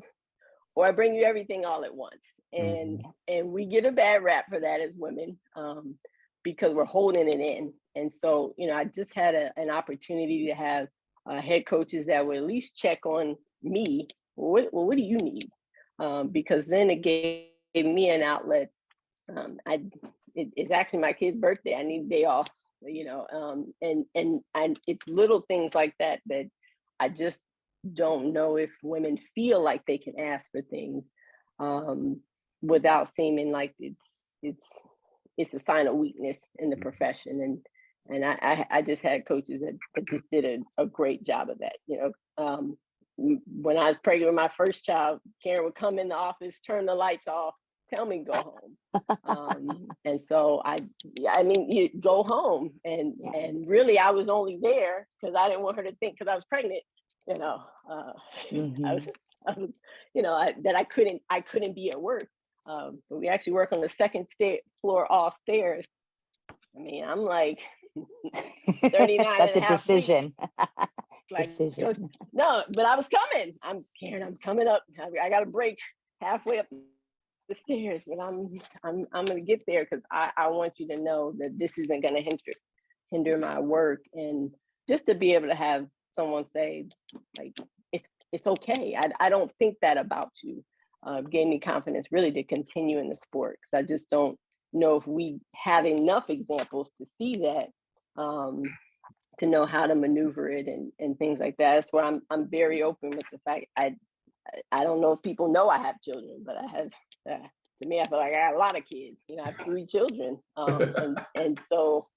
or I bring you everything all at once. And we get a bad rap for that as women because we're holding it in. And so, I just had an opportunity to have head coaches that would at least check on me. What do you need? Because then it gave me an outlet. It's actually my kid's birthday. I need a day off, and it's little things like that I just don't know if women feel like they can ask for things without seeming like it's a sign of weakness in the profession. And I just had coaches that just did a great job of that. When I was pregnant with my first child, Karen would come in the office, turn the lights off, tell me go home. And so you go home, and really I was only there because I didn't want her to think because I was pregnant. I was that I couldn't be at work. But we actually work on the second floor, all stairs. I mean, I'm like 39. That's a decision. Decision. No, but I was coming. I'm coming up. I got a break halfway up the stairs, but I'm gonna get there because I want you to know that this isn't gonna hinder my work, and just to be able to have someone say like it's okay. I don't think that about you. Gave me confidence really to continue in the sport, because I just don't know if we have enough examples to see that, to know how to maneuver it and things like that. That's where I'm very open with the fact I don't know if people know I have children, but I have. To me, I feel like I have a lot of kids. I have 3 children, and so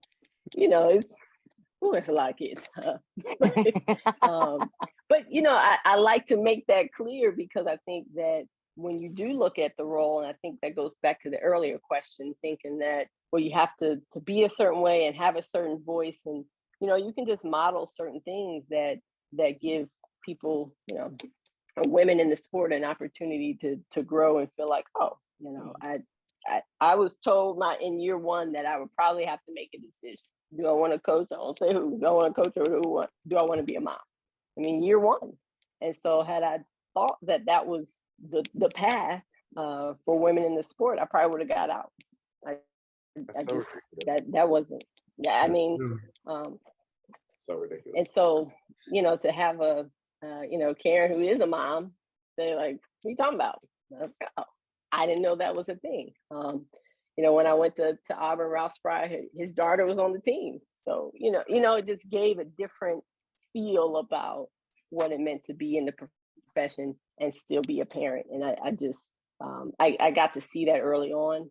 it's a lot of kids. But I like to make that clear, because I think that when you do look at the role, and I think that goes back to the earlier question, thinking that, well, you have to be a certain way and have a certain voice, and you can just model certain things that give people, women in the sport an opportunity to grow and feel like, oh, I was told in year 1 that I would probably have to make a decision. Do I want to coach? I won't say who. Do I want to coach, or do I want to be a mom? I mean, year 1. And so had I thought that was the path for women in the sport, I probably would have got out. That wasn't. Yeah, I mean, so ridiculous. And so, to have a Karen who is a mom, they're like, what are you talking about? I didn't know that was a thing. When I went to Auburn, Rouse Fry, his daughter was on the team. So, it just gave a different feel about what it meant to be in the profession and still be a parent. And I just, I got to see that early on.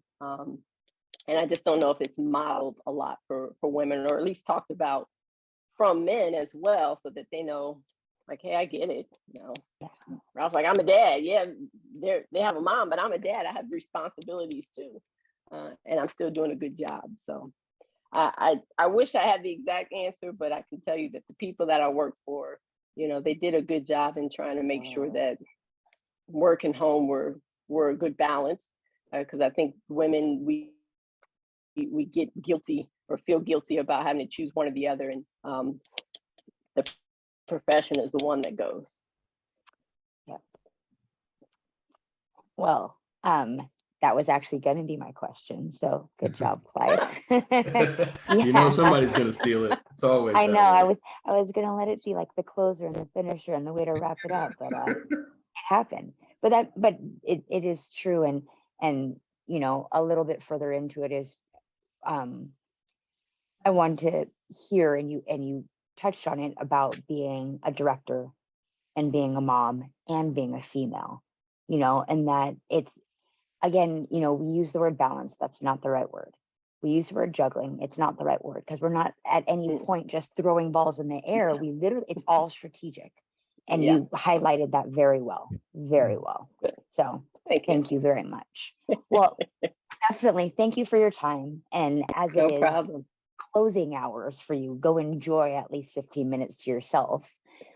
And I just don't know if it's modeled a lot for women, or at least talked about from men as well, so that they know, like, hey, I get it. I was like, I'm a dad. Yeah, they have a mom, but I'm a dad. I have responsibilities too, and I'm still doing a good job. So I wish I had the exact answer, but I can tell you that the people that I work for, they did a good job in trying to make sure that work and home were a good balance. Because I think women, we get guilty or feel guilty about having to choose one or the other, and the profession is the one that goes. Yeah. Well, that was actually going to be my question. So good job, Clyde. Somebody's going to steal it. It's always. I know. I was going to let it be like the closer and the finisher and the way to wrap it up, but it happened. But it is true, and a little bit further into it is, I wanted to hear, and you touched on it, about being a director and being a mom and being a female, and that it's, again, we use the word balance. That's not the right word, We use the word juggling. It's not the right word because we're not at any point just throwing balls in the air. We literally, it's all strategic. And Yeah. you highlighted that very well, very well. Good. So Thank you. thank you very much. Well, definitely thank you for your time. And as it No is problem. closing hours for you, go enjoy at least 15 minutes to yourself.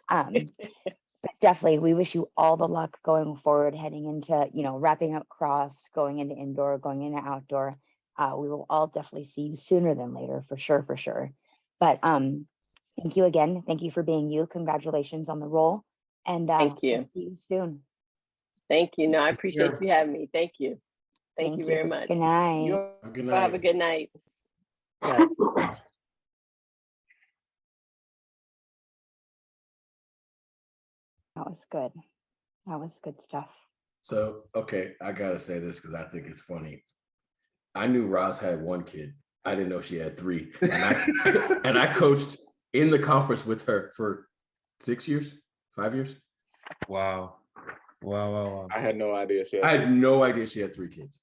But definitely, we wish you all the luck going forward, heading into, wrapping up cross, going into indoor, going into outdoor. We will all definitely see you sooner than later, for sure, for sure. But thank you again. Thank you for being you. Congratulations on the role. And Thank you. we'll see you soon. Thank you. No, I appreciate you having me. Thank you. Thank you very much. Good night. You Good all have a night. good night. That was good. That was good stuff. So, okay, I gotta say this because I think it's funny. I knew Roz had one kid. I didn't know she had three. And I coached in the conference with her for 6 years, 5 years. Wow. Wow. I had no idea. I had no idea she had 3 kids.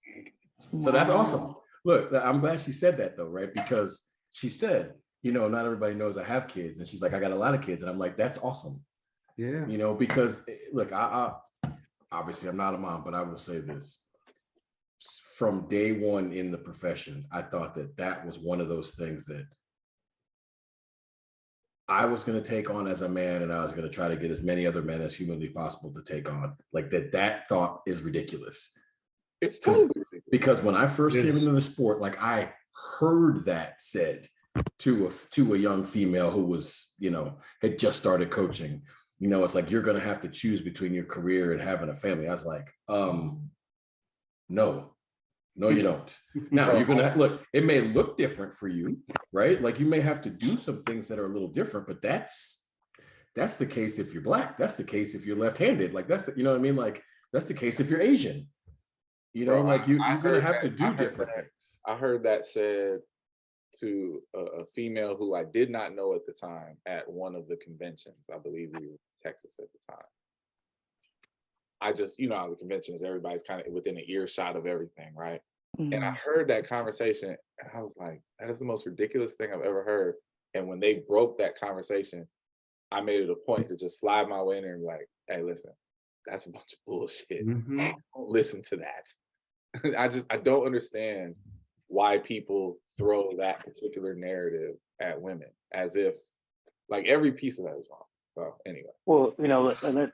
So that's Wow. awesome. Look, I'm glad she said that though, right? Because she said, not everybody knows I have kids. And she's like, I got a lot of kids. And I'm like, that's awesome. Yeah. Because look, I obviously I'm not a mom, but I will say this. From day one in the profession, I thought that was one of those things that I was going to take on as a man, and I was going to try to get as many other men as humanly possible to take on. Like that thought is ridiculous. It's totally ridiculous. Because when I first came into the sport, like I heard that said to a young female who was, had just started coaching. It's like, you're going to have to choose between your career and having a family. I was like, no, you don't. Now you're going to look, it may look different for you, right? Like you may have to do some things that are a little different, but that's the case if you're Black. That's the case if you're left-handed. Like that's what I mean? Like that's the case if you're Asian, Bro, like you're going to have to I do heard different that. things. I heard that said to a female who I did not know at the time at one of the conventions. I believe we were in Texas at the time. I just, how the convention is, everybody's kind of within an earshot of everything, right? And I heard that conversation and I was like, that is the most ridiculous thing I've ever heard. And when they broke that conversation, I made it a point to just slide my way in there and be like, hey, listen, that's a bunch of bullshit. Mm-hmm. Don't listen to that. I don't understand why people throw that particular narrative at women as if like every piece of that is wrong. So anyway. Well,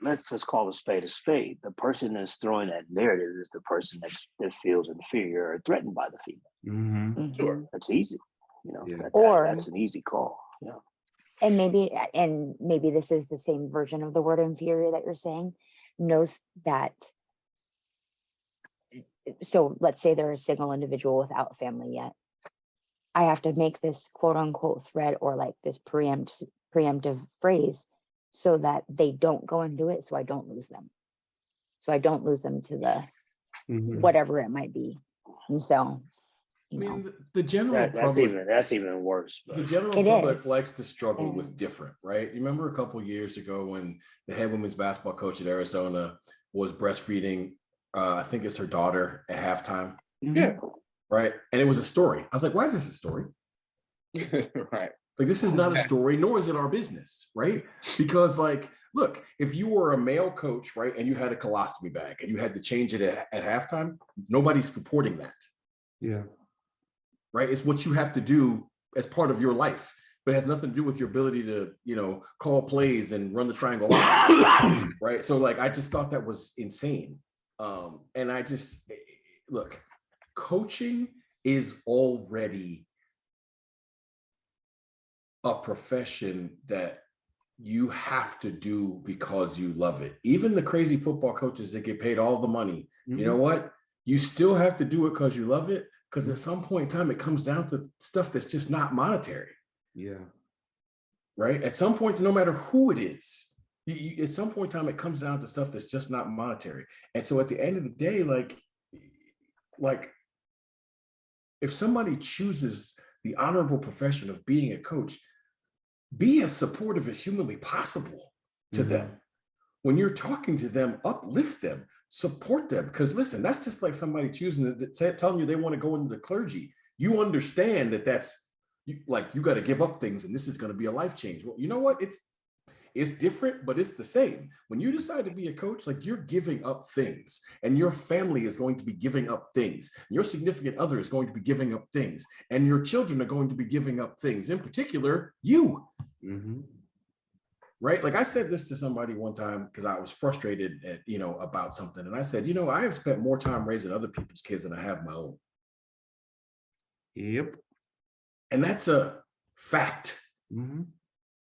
let's just call a spade a spade. The person that's throwing that narrative is the person that feels inferior or threatened by the female. Mm-hmm. Sure. That's easy. Yeah. That's an easy call. Yeah. And maybe this is the same version of the word inferior that you're saying, knows that. So let's say they're a single individual without family yet. I have to make this quote unquote threat or like this preemptive phrase so that they don't go and do it. So I don't lose them. So I don't lose them to the whatever it might be. And so, I mean, the general public, that's even worse. But the general public likes to struggle with different, right? You remember a couple of years ago when the head women's basketball coach at Arizona was breastfeeding, I think it's her daughter at halftime. Yeah. Right. And it was a story. I was like, why is this a story? Right. Like, this is not a story, nor is it our business, right? Because like, look, if you were a male coach, right, and you had a colostomy bag and you had to change it at halftime, nobody's reporting that. Yeah. Right. It's what you have to do as part of your life, but it has nothing to do with your ability to, call plays and run the triangle. Right. So like, I just thought that was insane. And I just, look, coaching is already a profession that you have to do because you love it. Even the crazy football coaches that get paid all the money, you know what? You still have to do it because you love it, because at some point in time, it comes down to stuff that's just not monetary. Yeah. Right. At some point, no matter who it is, at some point in time, it comes down to stuff that's just not monetary. And so at the end of the day, like if somebody chooses the honorable profession of being a coach, be as supportive as humanly possible to them. When you're talking to them, uplift them, support them. Because listen, that's just like somebody choosing telling you they want to go into the clergy. you understand that you got to give up things and this is going to be a life change. Well, you know what? It's different, but it's the same. When you decide to be a coach, like you're giving up things, and your family is going to be giving up things. Your significant other is going to be giving up things, and your children are going to be giving up things. In particular, you. Mm-hmm. Right? Like I said this to somebody one time because I was frustrated at, about something. And I said, I have spent more time raising other people's kids than I have my own. Yep. And that's a fact. Mm-hmm.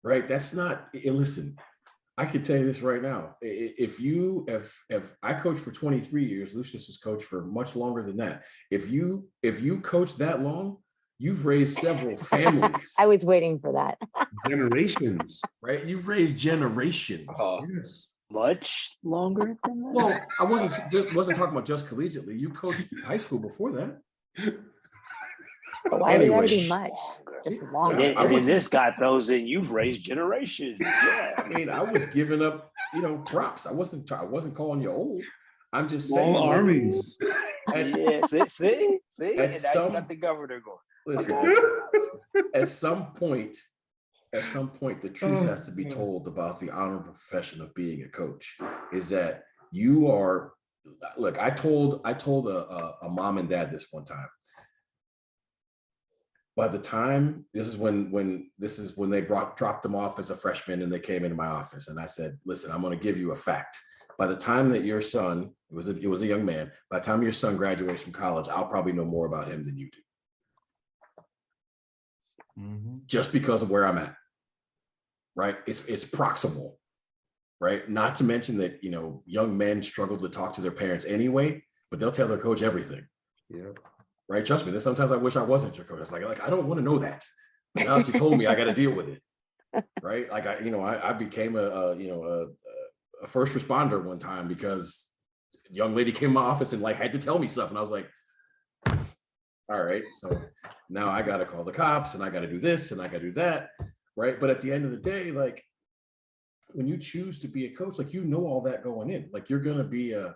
Right? That's not, and listen, I can tell you this right now. If I coached for 23 years, Lucius has coached for much longer than that. If you coach that long, you've raised several families. I was waiting for that. Generations. Right? You've raised generations. Yes. Much longer than that? Well, I wasn't talking about just collegiately. You coached high school before that. But why would that Anyway. be much? Just longer. And then this guy throws in, you've raised generations. Yeah. I mean, I was giving up, props. I wasn't calling you old. I'm just Small saying. armies. Yeah, see? At And now some- you got the governor going. Listen, at some point, the truth has to be told about the honorable profession of being a coach. Is that you are? Look, I told a mom and dad this one time. By the time this is when they dropped them off as a freshman and they came into my office, and I said, listen, I'm going to give you a fact. By the time that your son, it was a young man, by the time your son graduates from college, I'll probably know more about him than you do. Mm-hmm. Just because of where I'm at. Right? It's proximal. Right? Not to mention that, young men struggle to talk to their parents anyway, but they'll tell their coach everything. Yeah. Right? Trust me, sometimes I wish I wasn't your coach. I was like, I don't want to know that. But now that you told me, I got to deal with it. Right? Like I became a first responder one time because a young lady came in my office and had to tell me stuff. And I was like, all right, so now I got to call the cops and I got to do this and I got to do that. Right? But at the end of the day, when you choose to be a coach, all that going in, you're going to be a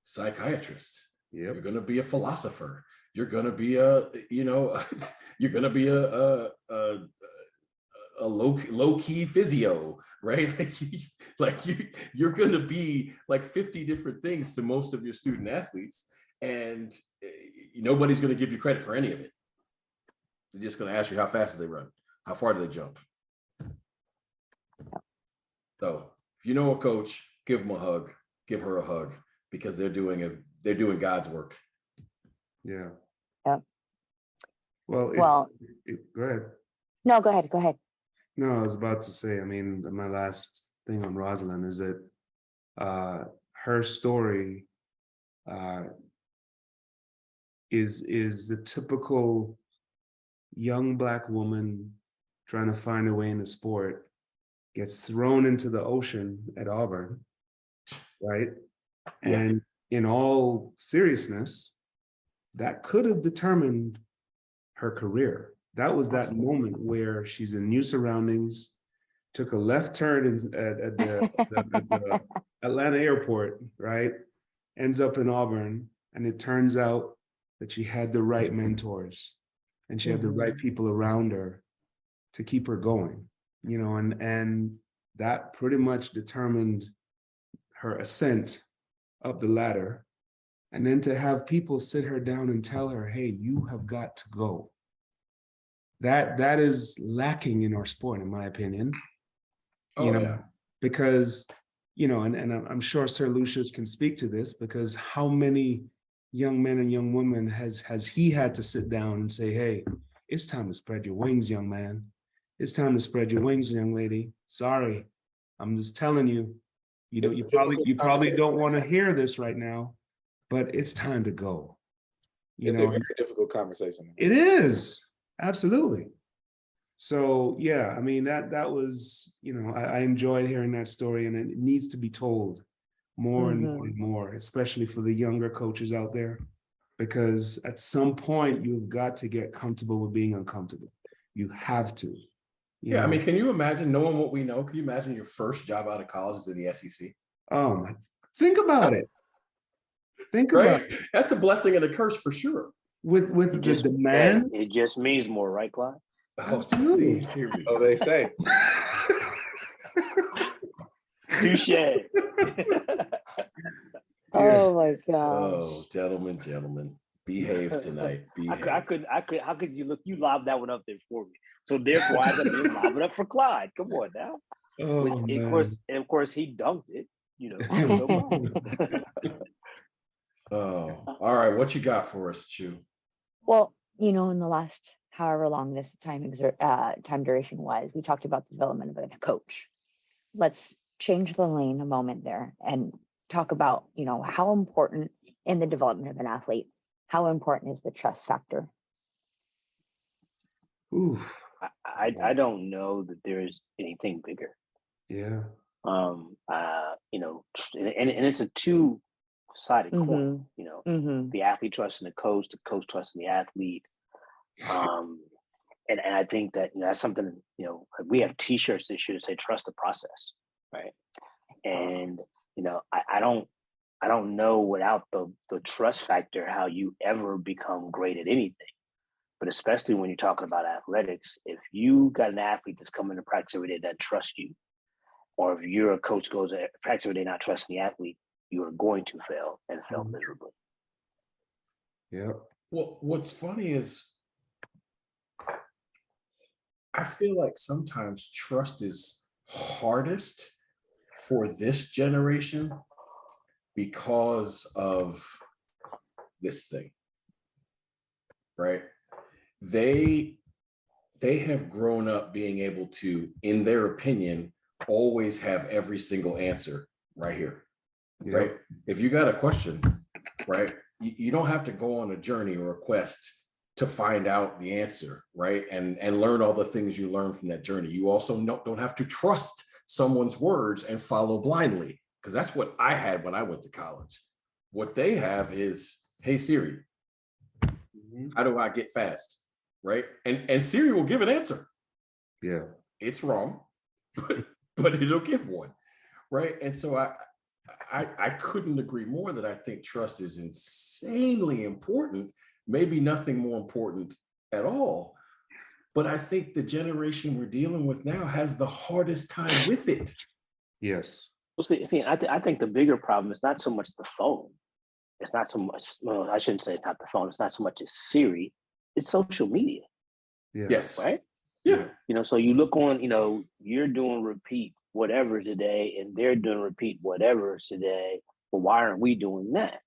psychiatrist. Yep. You're going to be a philosopher. You're going to be you're going to be a low key physio, right? You're going to be 50 different things to most of your student athletes, and nobody's going to give you credit for any of it. They're just going to ask you how fast do they run, how far do they jump. So if you know a coach, give them a hug, give her a hug, because they're doing God's work. Yeah. Yep. Well, go ahead. No, go ahead. No, I was about to say, my last thing on Rosalind is that her story is the typical young Black woman trying to find her way in the sport, gets thrown into the ocean at Auburn, right? Yeah. And in all seriousness, that could have determined her career. That was that moment where she's in new surroundings, took a left turn at the Atlanta airport, right? Ends up in Auburn, and it turns out that she had the right mentors and she had the right people around her to keep her going, and that pretty much determined her ascent up the ladder. And then to have people sit her down and tell her, hey, you have got to go. That is lacking in our sport, in my opinion. Yeah. Because, and I'm sure Sir Lucius can speak to this, because how many young men and young women has he had to sit down and say, hey, it's time to spread your wings, young man. It's time to spread your wings, young lady. Sorry, I'm just telling you, you probably don't want to hear this right now, but it's time to go. It's a very difficult conversation. It is, absolutely. So yeah, that was, I enjoyed hearing that story, and it needs to be told more and more and more, especially for the younger coaches out there, because at some point you've got to get comfortable with being uncomfortable. You have to. Yeah, can you imagine knowing what we know? Can you imagine your first job out of college is in the SEC? Think about it. Think about it. That's a blessing and a curse for sure. with the Just demand. it just means more, right, Clyde? Oh, see, here we So go. they say. Touche. Oh my gosh. Oh, gentlemen, behave tonight. Behave. I could. How could you look? You lobbed that one up there for me. So therefore, I got to lob it up for Clyde. Come on now. Oh, Which, of course, he dunked it. You know, no problem. Oh, all right. What you got for us, Chu? Well, in the last however long this time duration was, we talked about the development of a coach. Let's change the lane a moment there and talk about, how important in the development of an athlete, how important is the trust factor? Ooh, I don't know that there's anything bigger. yeah. And it's a two-sided coin. The athlete trusting the coach trusting the athlete. And I think that that's something, we have T-shirts this year that say trust the process, right? And I don't know without the trust factor how you ever become great at anything. But especially when you're talking about athletics, if you got an athlete that's coming to practice every day that trusts you, or if you're a coach goes to practice every day not trusting the athlete, you are going to fail and fail miserably. Yeah. Well, what's funny is I feel like sometimes trust is hardest for this generation because of this thing, right? They have grown up being able to, in their opinion, always have every single answer right here, right? If you got a question, right, you don't have to go on a journey or a quest to find out the answer, right? And learn all the things you learn from that journey. You also don't have to trust someone's words and follow blindly, because that's what I had when I went to college. What they have is, hey Siri, how do I get fast? Right? And Siri will give an answer. Yeah. It's wrong, but it'll give one. Right. And so I couldn't agree more that I think trust is insanely important, maybe nothing more important at all. But I think the generation we're dealing with now has the hardest time with it. Yes. Well, see, I think the bigger problem is not so much the phone. It's not so much, well, I shouldn't say it's not the phone. It's not so much as Siri. It's social media. Yeah. Yes. Right? Yeah. So you look on, you're doing repeat whatever today and they're doing repeat whatever today. Well, why aren't we doing that?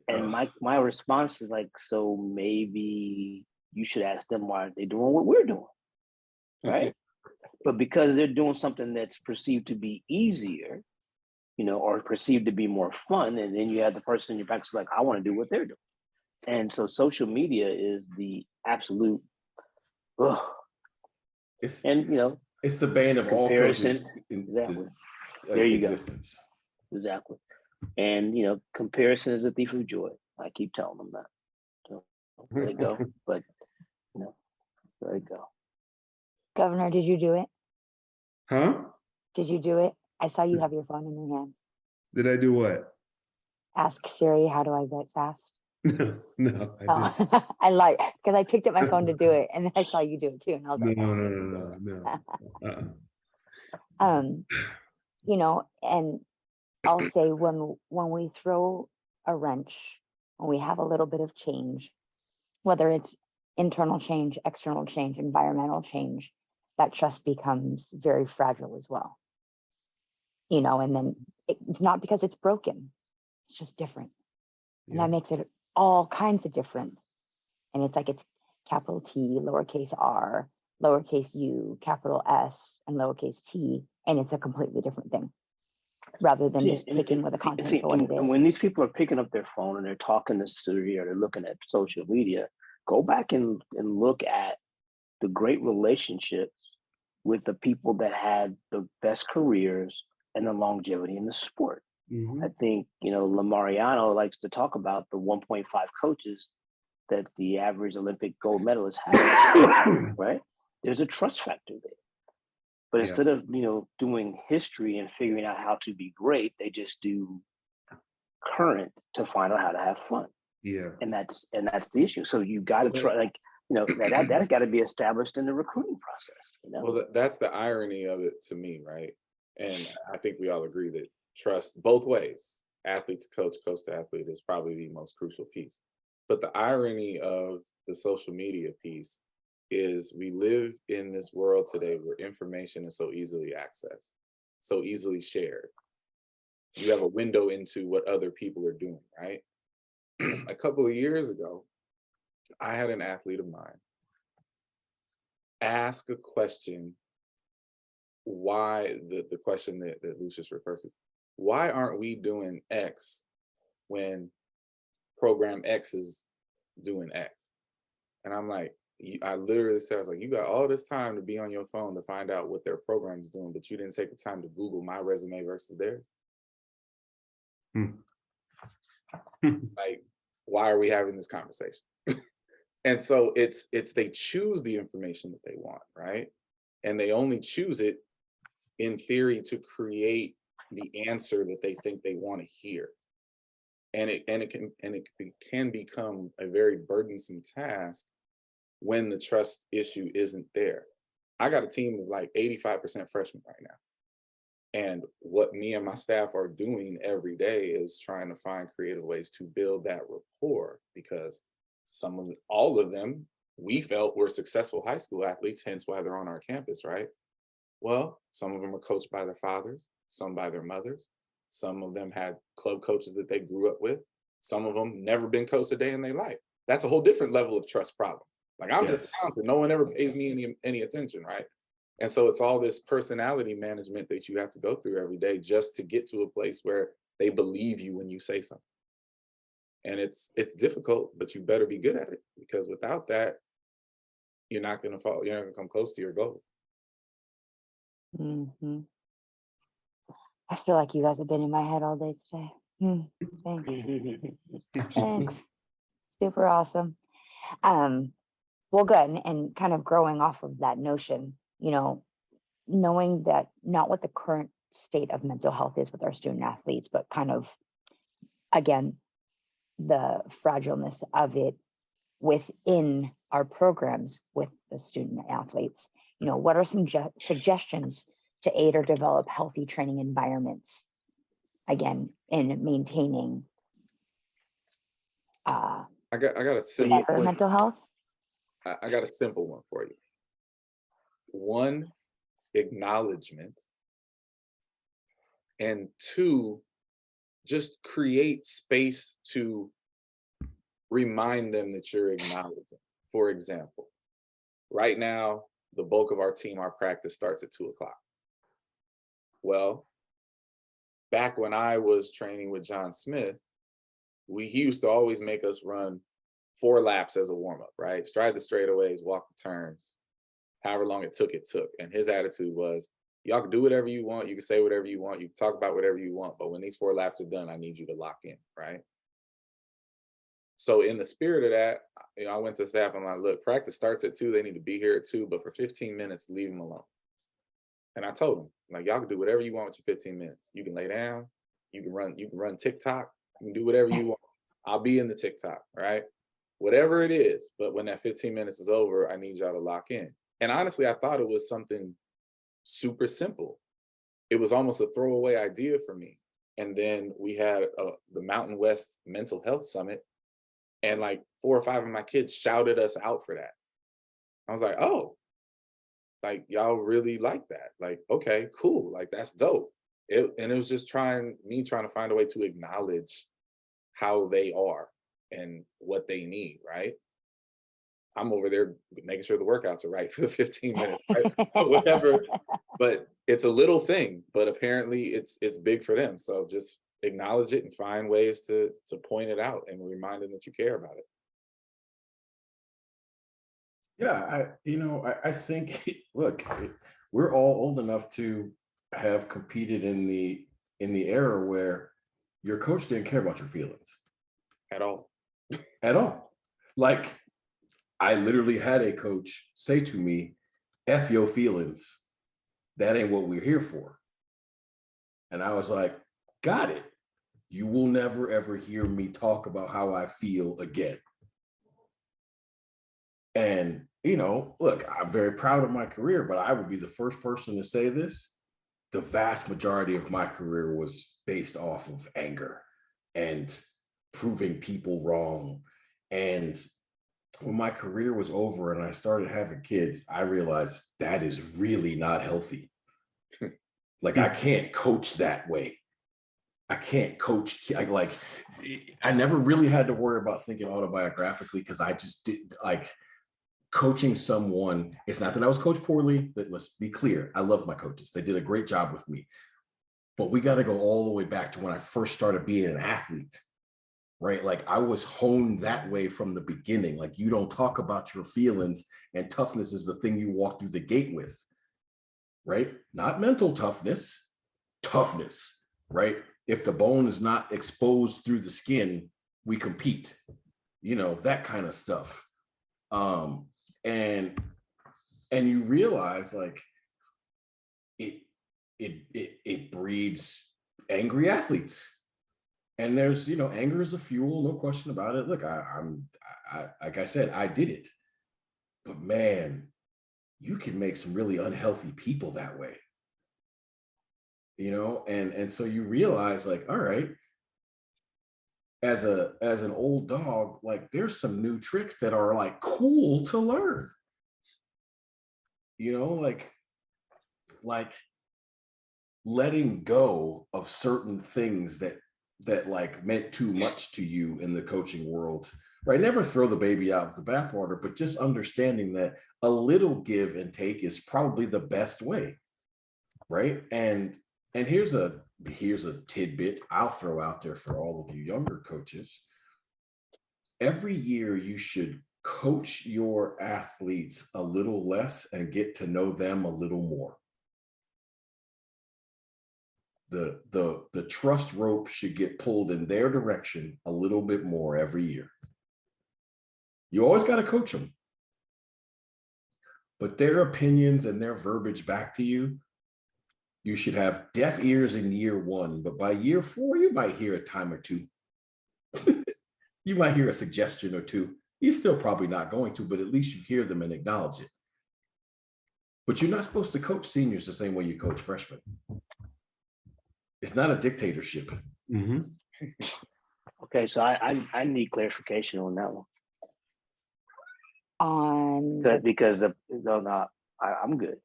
And my response is like, so maybe you should ask them why aren't they doing what we're doing, right? But because they're doing something that's perceived to be easier, or perceived to be more fun, and then you have the person in your back who's like, I want to do what they're doing. And so social media is the absolute, It's the bane of all coaches exactly. There you existence. Go. Exactly. And comparison is a thief of joy. I keep telling them that. So there you go. But there you go. Governor, did you do it? Huh? Did you do it? I saw you have your phone in your hand. Did I do what? Ask Siri, how do I get fast? No, I didn't. I like, because I picked up my phone to do it, and then I saw you do it too, and I was like, No. And I'll say when we throw a wrench, when we have a little bit of change, whether it's internal change, external change, environmental change, that trust becomes very fragile as well. And then it's not because it's broken, it's just different. And that makes it all kinds of different. And it's like it's capital T, lowercase r, lowercase u, capital S, and lowercase t, and it's a completely different thing. Rather than just taking with the content for what it is. And when these people are picking up their phone and they're talking to Siri or they're looking at social media, go back and look at the great relationships with the people that had the best careers and the longevity in the sport. I think, Lamariano likes to talk about the 1.5 coaches that the average Olympic gold medalist has, right? There's a trust factor there. But instead of, doing history and figuring out how to be great, they just do current to find out how to have fun. Yeah. And that's the issue. So you got to try, like, you know, that's got to be established in the recruiting process, you know? Well, that's the irony of it to me, right? And I think we all agree that trust both ways, athlete to coach, coach to athlete, is probably the most crucial piece. But the irony of the social media piece is we live in this world today where information is so easily accessed, so easily shared. You have a window into what other people are doing, right? A couple of years ago, I had an athlete of mine ask a question, why the question that Lucius refers to, why aren't we doing X when program X is doing X? And I'm like, I literally said, I was like, you got all this time to be on your phone to find out what their program is doing, but you didn't take the time to Google my resume versus theirs. Like, why are we having this conversation? And so it's they choose the information that they want, right? And they only choose it in theory to create the answer that they think they want to hear. And it can become a very burdensome task when the trust issue isn't there. I got a team of like 85% freshmen right now. And what me and my staff are doing every day is trying to find creative ways to build that rapport, because all of them, we felt were successful high school athletes, hence why they're on our campus, right? Well, some of them are coached by their fathers, some by their mothers. Some of them had club coaches that they grew up with. Some of them never been coached a day in their life. That's a whole different level of trust problem. Like, I'm just talented. No one ever pays me any attention, right? And so it's all this personality management that you have to go through every day just to get to a place where they believe you when you say something. And it's difficult, but you better be good at it, because without that, you're not going to fall. You're not going to come close to your goal. Mm-hmm. I feel like you guys have been in my head all day today. Thanks. Thanks. Super awesome. Well, good. And kind of growing off of that notion, you know, knowing that not what the current state of mental health is with our student athletes, but kind of, again, the fragileness of it within our programs with the student athletes. You know, what are some suggestions to aid or develop healthy training environments, again, in maintaining I got a simple mental health? I got a simple one for you. One, acknowledgement. And two, just create space to remind them that you're acknowledging. For example, right now, the bulk of our team, our practice starts at 2:00. Well, back when I was training with John Smith, he used to always make us run 4 laps as a warm-up, right? Stride the straightaways, walk the turns, however long it took. And his attitude was, y'all can do whatever you want, you can say whatever you want, you can talk about whatever you want, but when these 4 laps are done, I need you to lock in, right? So in the spirit of that, you know, I went to staff, I'm like, look, practice starts at 2, they need to be here at 2, but for 15 minutes, leave them alone. And I told them, like, y'all can do whatever you want with your 15 minutes. You can lay down, you can run TikTok, you can do whatever you want. I'll be in the TikTok, right? Whatever it is, but when that 15 minutes is over, I need y'all to lock in. And honestly, I thought it was something super simple. It was almost a throwaway idea for me. And then we had the Mountain West Mental Health Summit, and like 4 or 5 of my kids shouted us out for that. I was like, oh, like, y'all really like that? Like, okay, cool. Like, that's dope. And it was just trying to find a way to acknowledge how they are and what they need, right? I'm over there making sure the workouts are right for the 15 minutes, right? Whatever. But it's a little thing, but apparently it's big for them. So just acknowledge it and find ways to point it out and remind them that you care about it. Yeah, I think, look, we're all old enough to have competed in the era where your coach didn't care about your feelings. At all. At all. Like, I literally had a coach say to me, F your feelings. That ain't what we're here for. And I was like, got it. you will never ever hear me talk about how I feel again. And, you know, look, I'm very proud of my career, but I would be the first person to say this. The vast majority of my career was based off of anger and proving people wrong. And when my career was over and I started having kids, I realized that is really not healthy. Like, I can't coach that way. I can't coach. I never really had to worry about thinking autobiographically because I just did like coaching someone. It's not that I was coached poorly, but let's be clear. I love my coaches. They did a great job with me. But we got to go all the way back to when I first started being an athlete, right? Like, I was honed that way from the beginning. Like, you don't talk about your feelings, and toughness is the thing you walk through the gate with, right? Not mental toughness, right? If the bone is not exposed through the skin, we compete, you know, that kind of stuff. And you realize like it breeds angry athletes. And there's, you know, anger is a fuel, no question about it. Look, I like I said, I did it, but man, you can make some really unhealthy people that way, you know? And so you realize like, all right, as an old dog, like there's some new tricks that are like cool to learn, you know, like letting go of certain things that like meant too much to you in the coaching world, right? Never throw the baby out with the bathwater, but just understanding that a little give and take is probably the best way, right? And here's a tidbit I'll throw out there for all of you younger coaches. Every year you should coach your athletes a little less and get to know them a little more. The trust rope should get pulled in their direction a little bit more every year. You always got to coach them, but their opinions and their verbiage back to you, you should have deaf ears in year 1, but by year 4, you might hear a time or two. You might hear a suggestion or two. You're still probably not going to, but at least you hear them and acknowledge it. But you're not supposed to coach seniors the same way you coach freshmen. It's not a dictatorship. Mm-hmm. Okay, so I need clarification on that one. Because I'm good.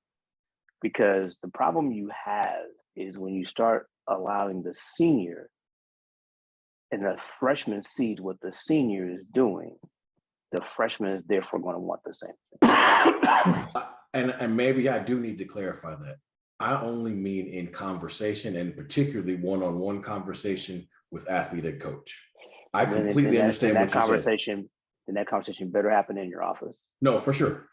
Because the problem you have is when you start allowing the senior and the freshman sees what the senior is doing, the freshman is therefore going to want the same thing. And maybe I do need to clarify that. I only mean in conversation, and particularly one-on-one conversation with athlete and coach. I completely understand what you're saying. Then that conversation better happen in your office. No, for sure.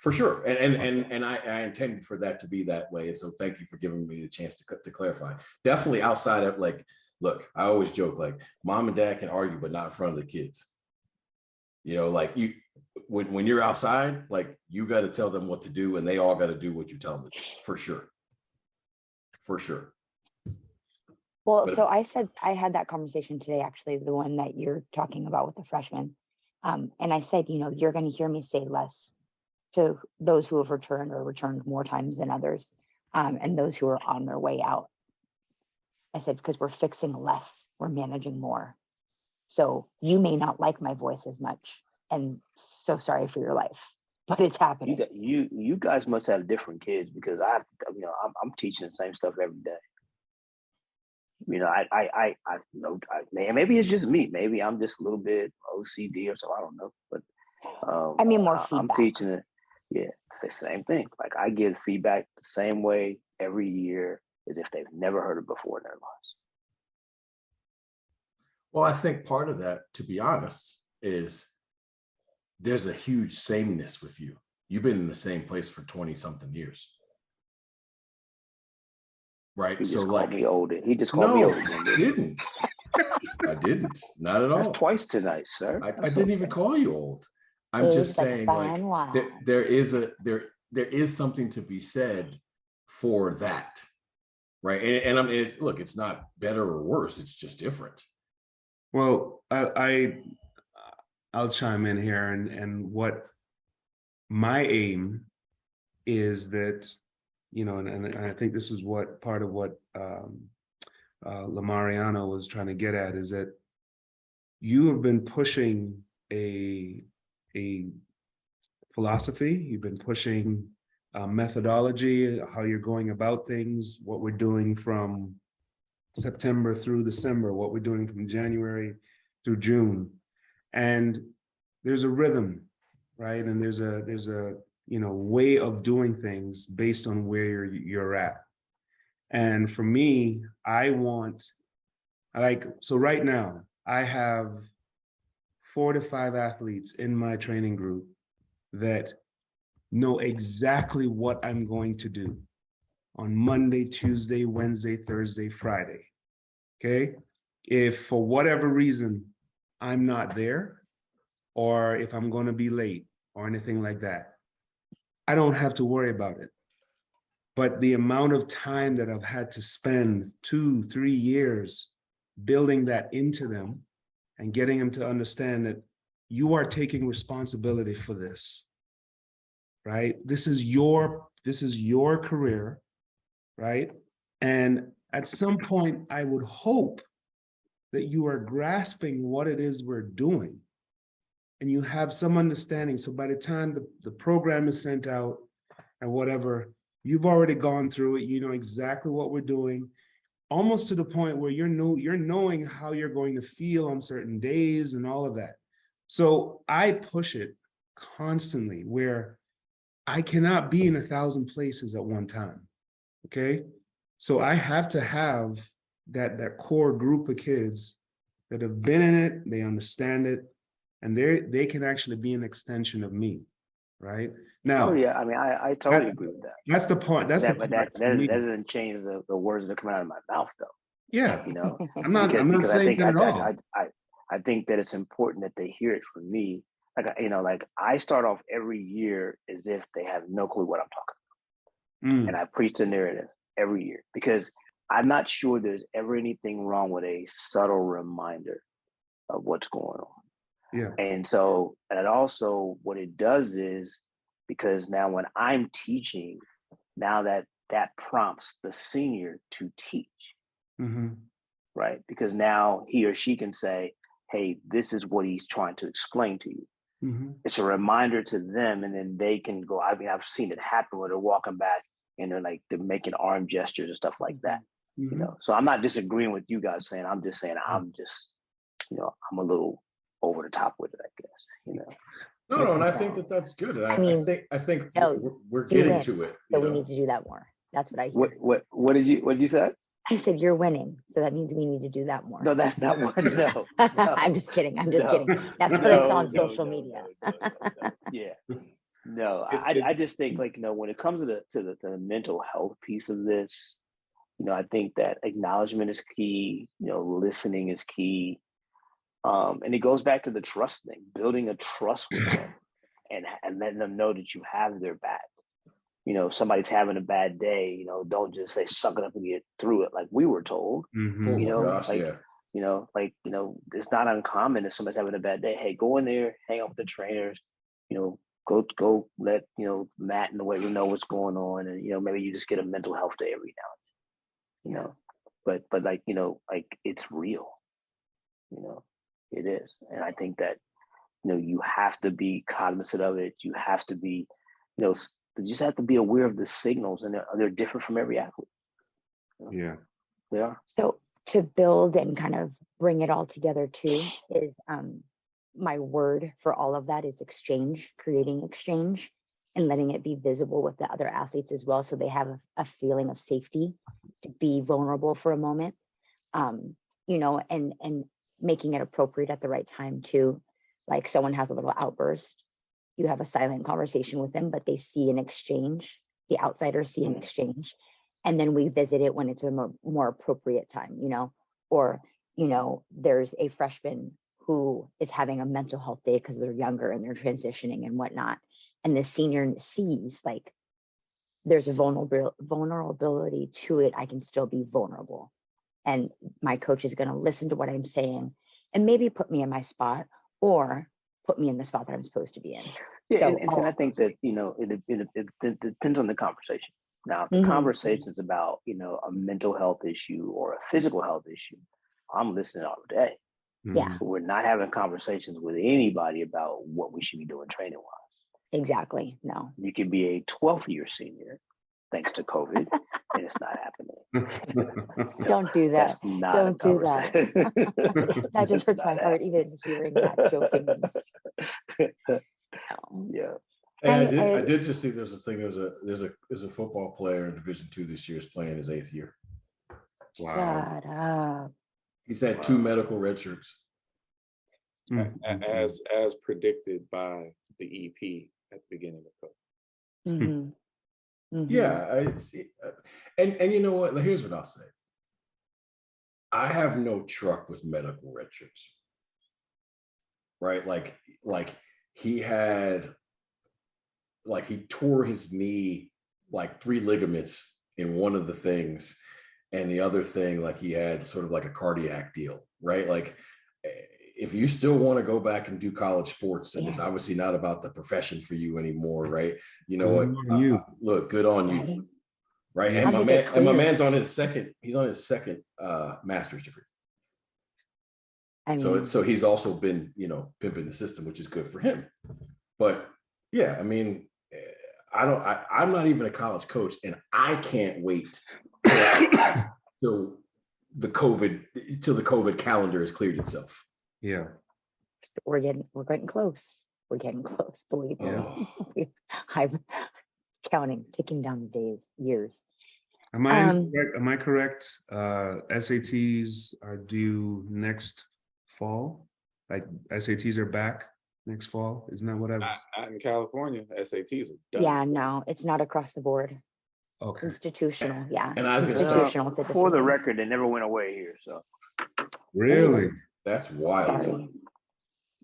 And I intended for that to be that way. And so thank you for giving me the chance to clarify. Definitely outside of like, look, I always joke like mom and dad can argue, but not in front of the kids. You know, like when you're outside, like you got to tell them what to do, and they all got to do what you tell them to do, for sure. For sure. Well, so I said I had that conversation today, actually, the one that you're talking about with the freshmen. And I said, you know, you're going to hear me say less to those who have returned or returned more times than others, and those who are on their way out. I said, because we're fixing less, we're managing more. So you may not like my voice as much, and so sorry for your life, but it's happening. You guys must have different kids, because I'm teaching the same stuff every day. You know, I know, maybe it's just me. Maybe I'm just a little bit OCD or so. I don't know, but I mean, more feedback. I'm teaching it. Yeah, it's the same thing. Like I give feedback the same way every year as if they've never heard it before in their lives. Well, I think part of that, to be honest, is there's a huge sameness with you. You've been in the same place for 20 something years. Right. He just so called like me old. He just called me old. I didn't. I didn't. Not at all. That's twice tonight, sir. I didn't even call you old. I'm just saying like there is something to be said for that. Right. And look, it's not better or worse. It's just different. Well, I'll chime in here, and what my aim is that, you know, and I think this is what part of what Lamariano was trying to get at, is that you have been pushing a philosophy, you've been pushing methodology, how you're going about things, what we're doing from September through December, what we're doing from January through June. And there's a rhythm, right? And there's a you know, way of doing things based on where you're at. And for me, so right now I have 4 to 5 athletes in my training group that know exactly what I'm going to do on Monday, Tuesday, Wednesday, Thursday, Friday. Okay. If for whatever reason I'm not there, or if I'm going to be late or anything like that, I don't have to worry about it. But the amount of time that I've had to spend 2-3 years building that into them and getting them to understand that you are taking responsibility for this, right? This is your career, right? And at some point, I would hope that you are grasping what it is we're doing and you have some understanding. So by the time the program is sent out and whatever, you've already gone through it. You know exactly what we're doing, almost to the point where you're knowing how you're going to feel on certain days and all of that. So I push it constantly where I cannot be in 1,000 places at one time. Okay. So I have to have that core group of kids that have been in it, they understand it, and they can actually be an extension of me, right? Now, Oh yeah, I mean, I totally agree with that. That's the point. That's That, the but part that for me. doesn't change the words that are coming out of my mouth, though. Yeah, You know, I'm not saying that at all. I think that it's important that they hear it from me. Like, you know, like I start off every year as if they have no clue what I'm talking about. And I preach the narrative every year because I'm not sure there's ever anything wrong with a subtle reminder of what's going on. Yeah. And so, and it also, what it does is, because now when I'm teaching, now that prompts the senior to teach, right? Because now he or she can say, hey, this is what he's trying to explain to you. It's a reminder to them, and then they can go. I mean, I've seen it happen where they're walking back and they're making arm gestures and stuff like that. You know, so I'm not disagreeing with you guys saying, I'm just saying, I'm just, you know, I'm a little over the top with it, I guess, you know. No, and I think that's good. And I think no, we're getting to it. So we need to do that more. That's what I hear. What did you say? I said you're winning, so that means we need to do that more. No, that's not what. No, I'm just kidding. I'm just kidding. That's what I saw on social media. Yeah. No, I just think, like, you know, when it comes to the mental health piece of this, you know, I think that acknowledgement is key. You know, listening is key. And it goes back to the trust thing, building a trust with them and letting them know that you have their back. You know, if somebody's having a bad day, you know, don't just say, suck it up and get through it like we were told. Oh you know, my gosh, like, yeah. you know, like, you know, it's not uncommon if somebody's having a bad day. Hey, go in there, hang out with the trainers, you know, go let, you know, Matt and the way we know what's going on. And, you know, maybe you just get a mental health day every now and then, you know, but like, you know, like it's real, you know, it is. And I think that, you know, you have to be cognizant of it. You have to be, you know, you just have to be aware of the signals, and they're different from every athlete. You know? Yeah. They are. So to build and kind of bring it all together too is my word for all of that is exchange, creating exchange and letting it be visible with the other athletes as well. So they have a feeling of safety to be vulnerable for a moment, you know, and making it appropriate at the right time too. Like someone has a little outburst, you have a silent conversation with them, but they see an exchange, the outsiders see an exchange. And then we visit it when it's a more appropriate time, you know, or, you know, there's a freshman who is having a mental health day because they're younger and they're transitioning and whatnot. And the senior sees like there's a vulnerability to it. I can still be vulnerable. And my coach is going to listen to what I'm saying and maybe put me in my spot or put me in the spot that I'm supposed to be in. Yeah, So, and I think that, you know, it depends on the conversation. Now, if the conversation is about, you know, a mental health issue or a physical health issue, I'm listening all day. Yeah, But we're not having conversations with anybody about what we should be doing training wise. exactly. No. You could be a 12th year senior thanks to COVID, and it's not happening. Don't do that. That's not Don't a do that. conversation. That just That's hurts my not heart even hearing that jokingly. happening. No. Yeah. Hey, I did just see there's a football player in Division II this year is playing his 8th year. Wow. Shut up. He's had 2 medical red shirts. As predicted by the EP at the beginning of COVID. Mhm. Mhm. Yeah, and you know what? Here's what I'll say. I have no truck with medical red shirts. Right? Like he tore his knee, like 3 ligaments in one of the things, and the other thing, like he had sort of like a cardiac deal, right? Like if you still want to go back and do college sports, and it's obviously not about the profession for you anymore, right? You know what? Look, good on you, right? And my man's on his second. He's on his second master's degree. So he's also been, you know, pimping the system, which is good for him. But yeah, I mean, I'm not even a college coach, and I can't wait till the COVID calendar has cleared itself. Yeah. We're getting close. We're getting close, believe me. Oh. I'm counting, ticking down the days, years. Am I correct? SATs are due next fall. Like SATs are back next fall. Isn't that what I've? Not in California. SATs are done. Yeah, no, it's not across the board. Okay. Institutional, yeah. And I was gonna say, institutional. For the record, it never went away here. So Really? that's wild. Sorry.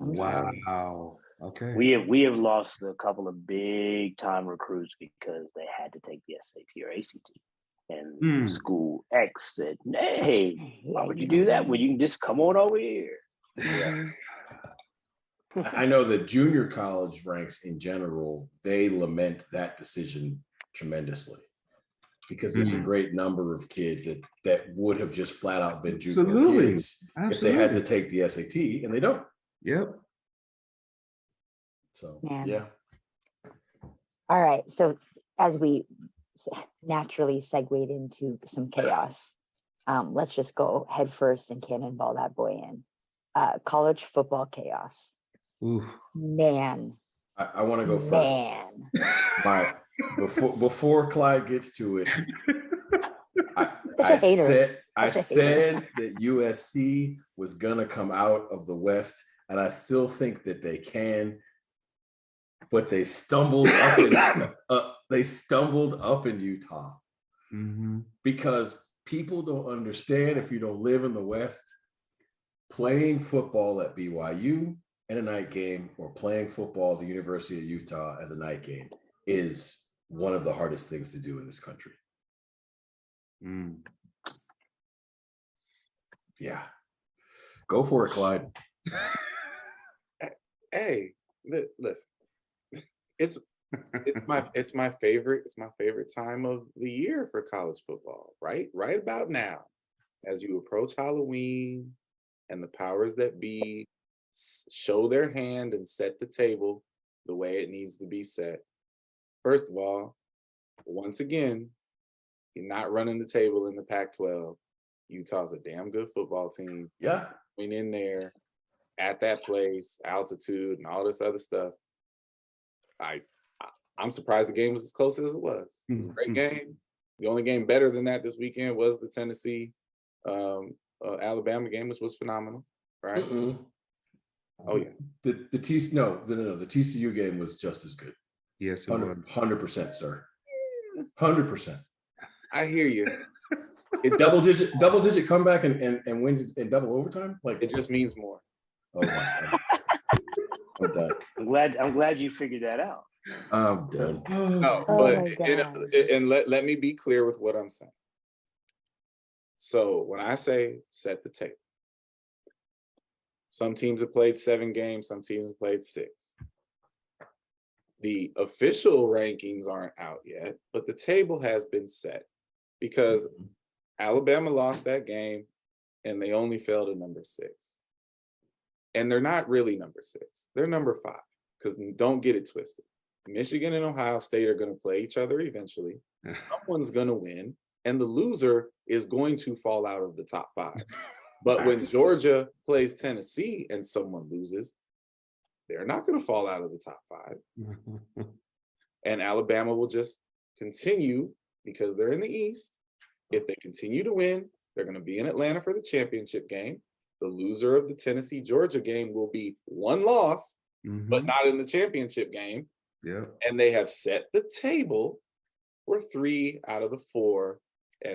I'm sorry. Wow. Okay. we have lost a couple of big time recruits because they had to take the SAT or ACT. And school X said, "Hey, why would you do that when you can just come on over here?" Yeah. I know that junior college ranks in general, they lament that decision tremendously, because there's a great number of kids that would have just flat out been junior kids if they had to take the SAT, and they don't. Yep. So Man. yeah. All right. So as we naturally segued into some chaos, let's just go head first and cannonball that boy in. College football chaos. Ooh. Man. I want to go first. Man. Before Clyde gets to it, I said that USC was gonna come out of the West, and I still think that they can, but they stumbled up in Utah because people don't understand, if you don't live in the West, playing football at BYU in a night game or playing football at the University of Utah as a night game is one of the hardest things to do in this country. Yeah. Go for it, Clyde. Hey, listen. It's my favorite time of the year for college football, right? Right about now, as you approach Halloween and the powers that be show their hand and set the table the way it needs to be set. First of all, once again, you're not running the table in the Pac-12. Utah's a damn good football team. Yeah. Went in there at that place, altitude and all this other stuff. I'm surprised the game was as close as it was. It was a great game. The only game better than that this weekend was the Tennessee Alabama game, which was phenomenal, right? Oh yeah. The TCU game was just as good. Yes, 100%, sir. 100%. I hear you. Double digit comeback and wins in double overtime. Like, it just means more. Oh my God. I'm done. I'm glad you figured that out. I'm done. No, but and let me be clear with what I'm saying. So when I say set the table, Some teams have played 7 games, some teams have played 6. The official rankings aren't out yet, but the table has been set because Alabama lost that game and they only fell to number 6. And they're not really number 6. They're number 5, because don't get it twisted. Michigan and Ohio State are going to play each other eventually. Someone's going to win, and the loser is going to fall out of the top 5. But when Georgia plays Tennessee and someone loses, they're not going to fall out of the top 5. And Alabama will just continue because they're in the East. If they continue to win, they're going to be in Atlanta for the championship game. The loser of the Tennessee-Georgia game will be 1 loss, but not in the championship game. Yeah. And they have set the table for 3 out of the 4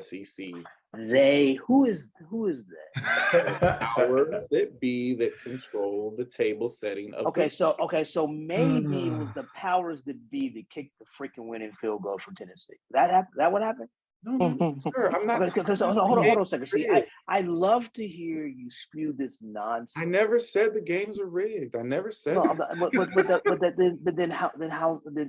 SEC. Who is that? Powers that be that control the table setting of So maybe it was the powers that be that kicked the freaking winning field goal from Tennessee. That what happened? No, sir, I'm not. Hold on a second. See, I love to hear you spew this nonsense. I never said the games are rigged. I never said that. But then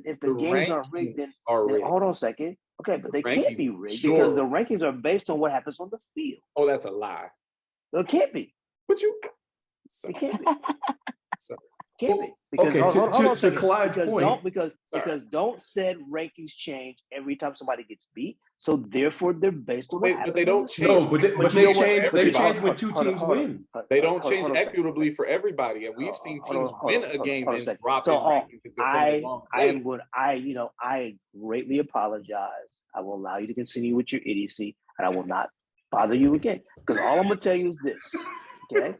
if the games are rigged, then hold on a second. Okay, but they can't be rigged because the rankings are based on what happens on the field. Oh, that's a lie. It can't be. But you. It can't be. Sorry. Can't be. Because to Clyde's point. Because don't said rankings change every time somebody gets beat. So therefore, they're based on what happens. But they don't change. No, but they change. They change when 2 teams win. They don't change equitably for everybody, and we've seen teams win a game and drop in rankings. I greatly apologize. I will allow you to continue with your idiocy, and I will not bother you again. Because all I'm gonna tell you is this, okay?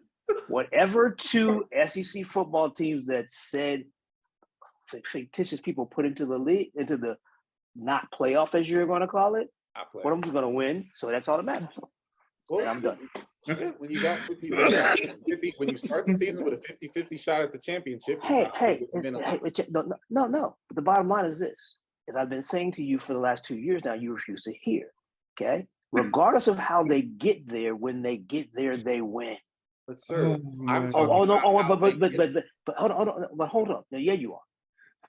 Whatever 2 SEC football teams that said fictitious people put into the league, into the not playoff, as you're going to call it, one of them's going to win. So that's all that matters. Well, and I'm done. Yeah, when you got 50, when you start the season with a 50-50 shot at the championship. No. But the bottom line is this: as I've been saying to you for the last 2 years now, you refuse to hear. Okay, regardless of how they get there, when they get there, they win. But sir, but hold on. Now, yeah, you are.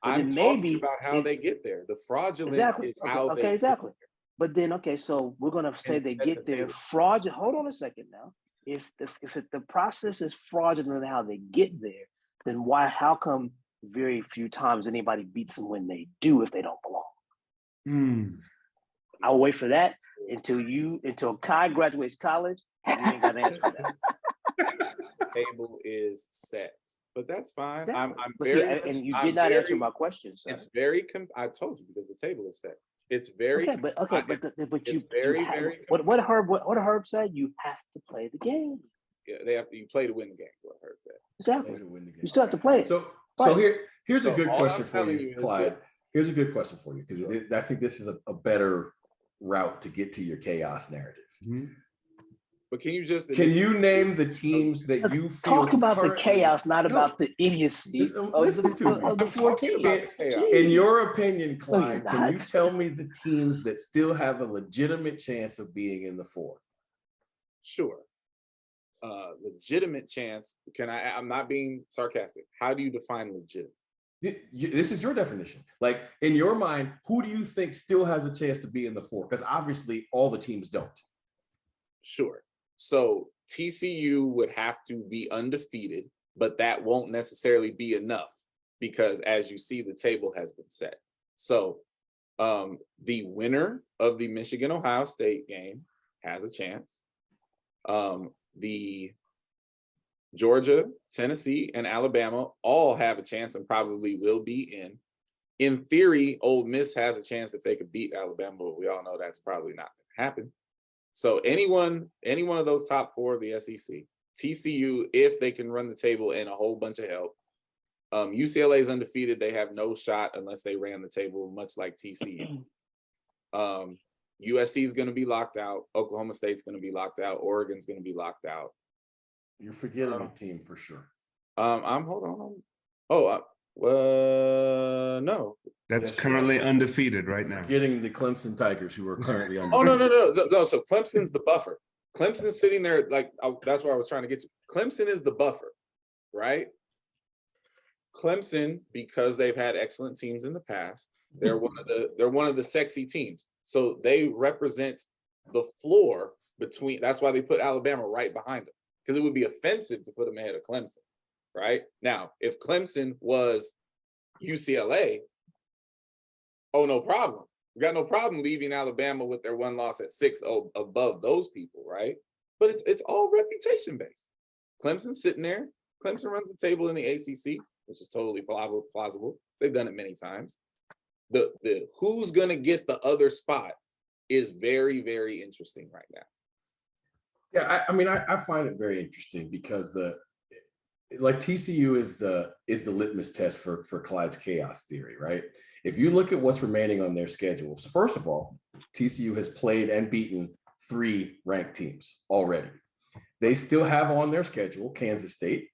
I'm talking about how they get there. The fraudulent is how they exactly. But then, so we're gonna say they get there fraudulent. Hold on a second now. If the process is fraudulent how they get there, then how come very few times anybody beats them when they do if they don't belong? I'll wait for that until Kai graduates college. And you ain't got an answer for that. Table is set, but that's fine. Exactly. I'm very, and you did not answer my question. Sir. It's very. I told you because the table is set. It's very. But what Herb said, you have to play the game. Yeah, you play to win the game. What Herb said. Exactly. You still have to play it. So here's a good question for you, Clyde. Here's a good question for you because I think this is a better route to get to your chaos narrative. But can you name the teams that you feel talk about the chaos, not about the idiocy of the 4 teams? In your opinion, Clyde, can you tell me the teams that still have a legitimate chance of being in the 4? Sure. Legitimate chance. I'm not being sarcastic. How do you define legitimate? This is your definition. Like in your mind, who do you think still has a chance to be in the 4? Because obviously all the teams don't. Sure. So TCU would have to be undefeated, but that won't necessarily be enough because as you see, the table has been set. So the winner of the Michigan-Ohio State game has a chance. The Georgia, Tennessee, and Alabama all have a chance and probably will be in. In theory, Ole Miss has a chance if they could beat Alabama, but we all know that's probably not going to happen. So any one of those top 4 of the SEC, TCU, if they can run the table and a whole bunch of help. UCLA is undefeated. They have no shot unless they ran the table, much like TCU. USC is going to be locked out. Oklahoma State's going to be locked out. Oregon's going to be locked out. You're forgetting a team for sure. Hold on. No. That's currently undefeated right now. Getting the Clemson Tigers, who are currently undefeated. No. So Clemson's the buffer. Clemson's sitting there that's where I was trying to get to. Clemson is the buffer. right? Clemson, because they've had excellent teams in the past, they're one of the sexy teams. So they represent the floor between. That's why they put Alabama right behind them, because it would be offensive to put them ahead of Clemson, right? Now, if Clemson was UCLA, oh, no problem. We got no problem leaving Alabama with their one loss at 6 above those people, right? But it's all reputation based. Clemson's sitting there. Clemson runs the table in the ACC, which is totally plausible. They've done it many times. The who's gonna get the other spot is very, very interesting right now. Yeah, I mean, I find it very interesting because TCU is the litmus test for Clyde's chaos theory, right? If you look at what's remaining on their schedule, so first of all, TCU has played and beaten 3 ranked teams already. They still have on their schedule Kansas State.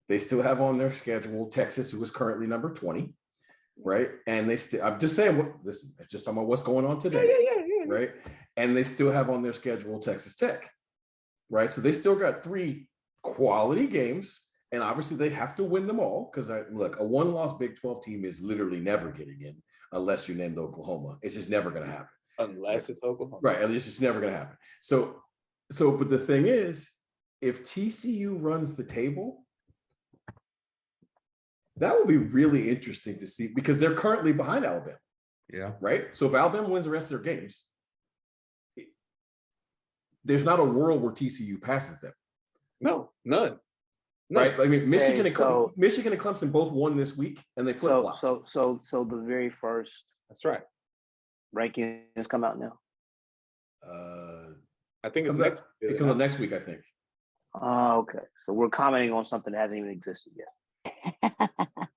They still have on their schedule Texas, who is currently number 20, right? And I'm just saying, listen, it's just talking about what's going on today, right? And they still have on their schedule Texas Tech, right? So they still got 3 quality games. And obviously they have to win them all, because look, a 1-loss Big 12 team is literally never getting in unless you're named Oklahoma. It's just never going to happen. Unless it's Oklahoma. Right. It's just never going to happen. So, but the thing is, if TCU runs the table, that will be really interesting to see, because they're currently behind Alabama. Yeah. Right. So if Alabama wins the rest of their games, there's not a world where TCU passes them. No, none. Right. I mean, Michigan and Okay, Clemson both won this week, and they flip-flopped. so the very first That's right. rankings come out now. I think it's Comes next. out- it comes out next week, I think. Oh, okay. So we're commenting on something that hasn't even existed yet.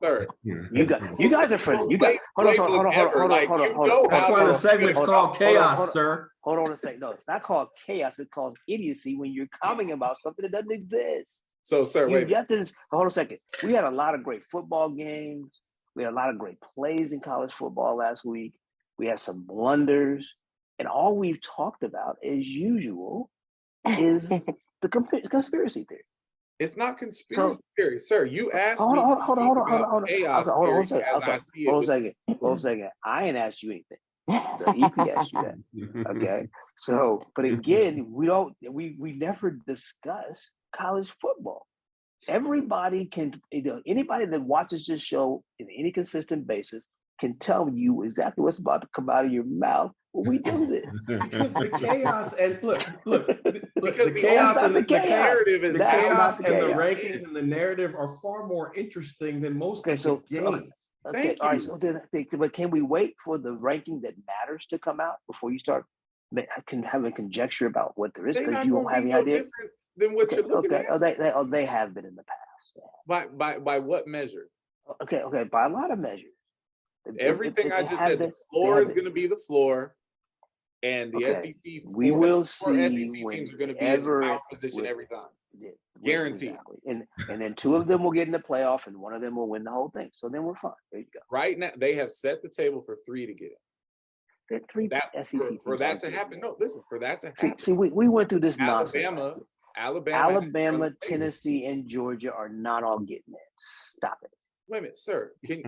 Third. You guys are friends. You guys, hold on. That's why the segment's called Chaos, sir. Hold on a second. No, it's not called chaos. It's called idiocy when you're commenting about something that doesn't exist. So, sir, wait. Hold on a second. We had a lot of great football games. We had a lot of great plays in college football last week. We had some blunders. And all we've talked about, as usual, is the conspiracy theory. It's not conspiracy theory, sir. You asked me. Hold on. Chaos Hold on a theory second. as I see it. Hold on a second. I ain't asked you anything. The EP asked you that. Okay. So, but again, we never discuss college football. Everybody can, anybody that watches this show in any consistent basis can tell you exactly what's about to come out of your mouth when we do this. Because the chaos and look, Because the chaos and the narrative is the chaos and the chaos. rankings and the narrative are far more interesting than most of the games. Okay, all right. So then, but can we wait for the ranking that matters to come out before you start having conjecture about what there is? Because you don't have any idea. Than what you're looking at. They have been in the past. By what measure? Okay, by a lot of measures. Everything I just said, the floor is going to be the floor, and the SEC. We will SEC see teams are going to be in the power position every time. Yeah, Guaranteed. Exactly. And then 2 of them will get in the playoff, and 1 of them will win the whole thing. So then we're fine. There you go. Right now, they have set the table for 3 to get in. There are 3 SEC teams For that to happen. No, listen. For that to happen. See, we went through this nonsense. Alabama, Tennessee, and Georgia are not all getting in. Stop it. Wait a minute, sir. Can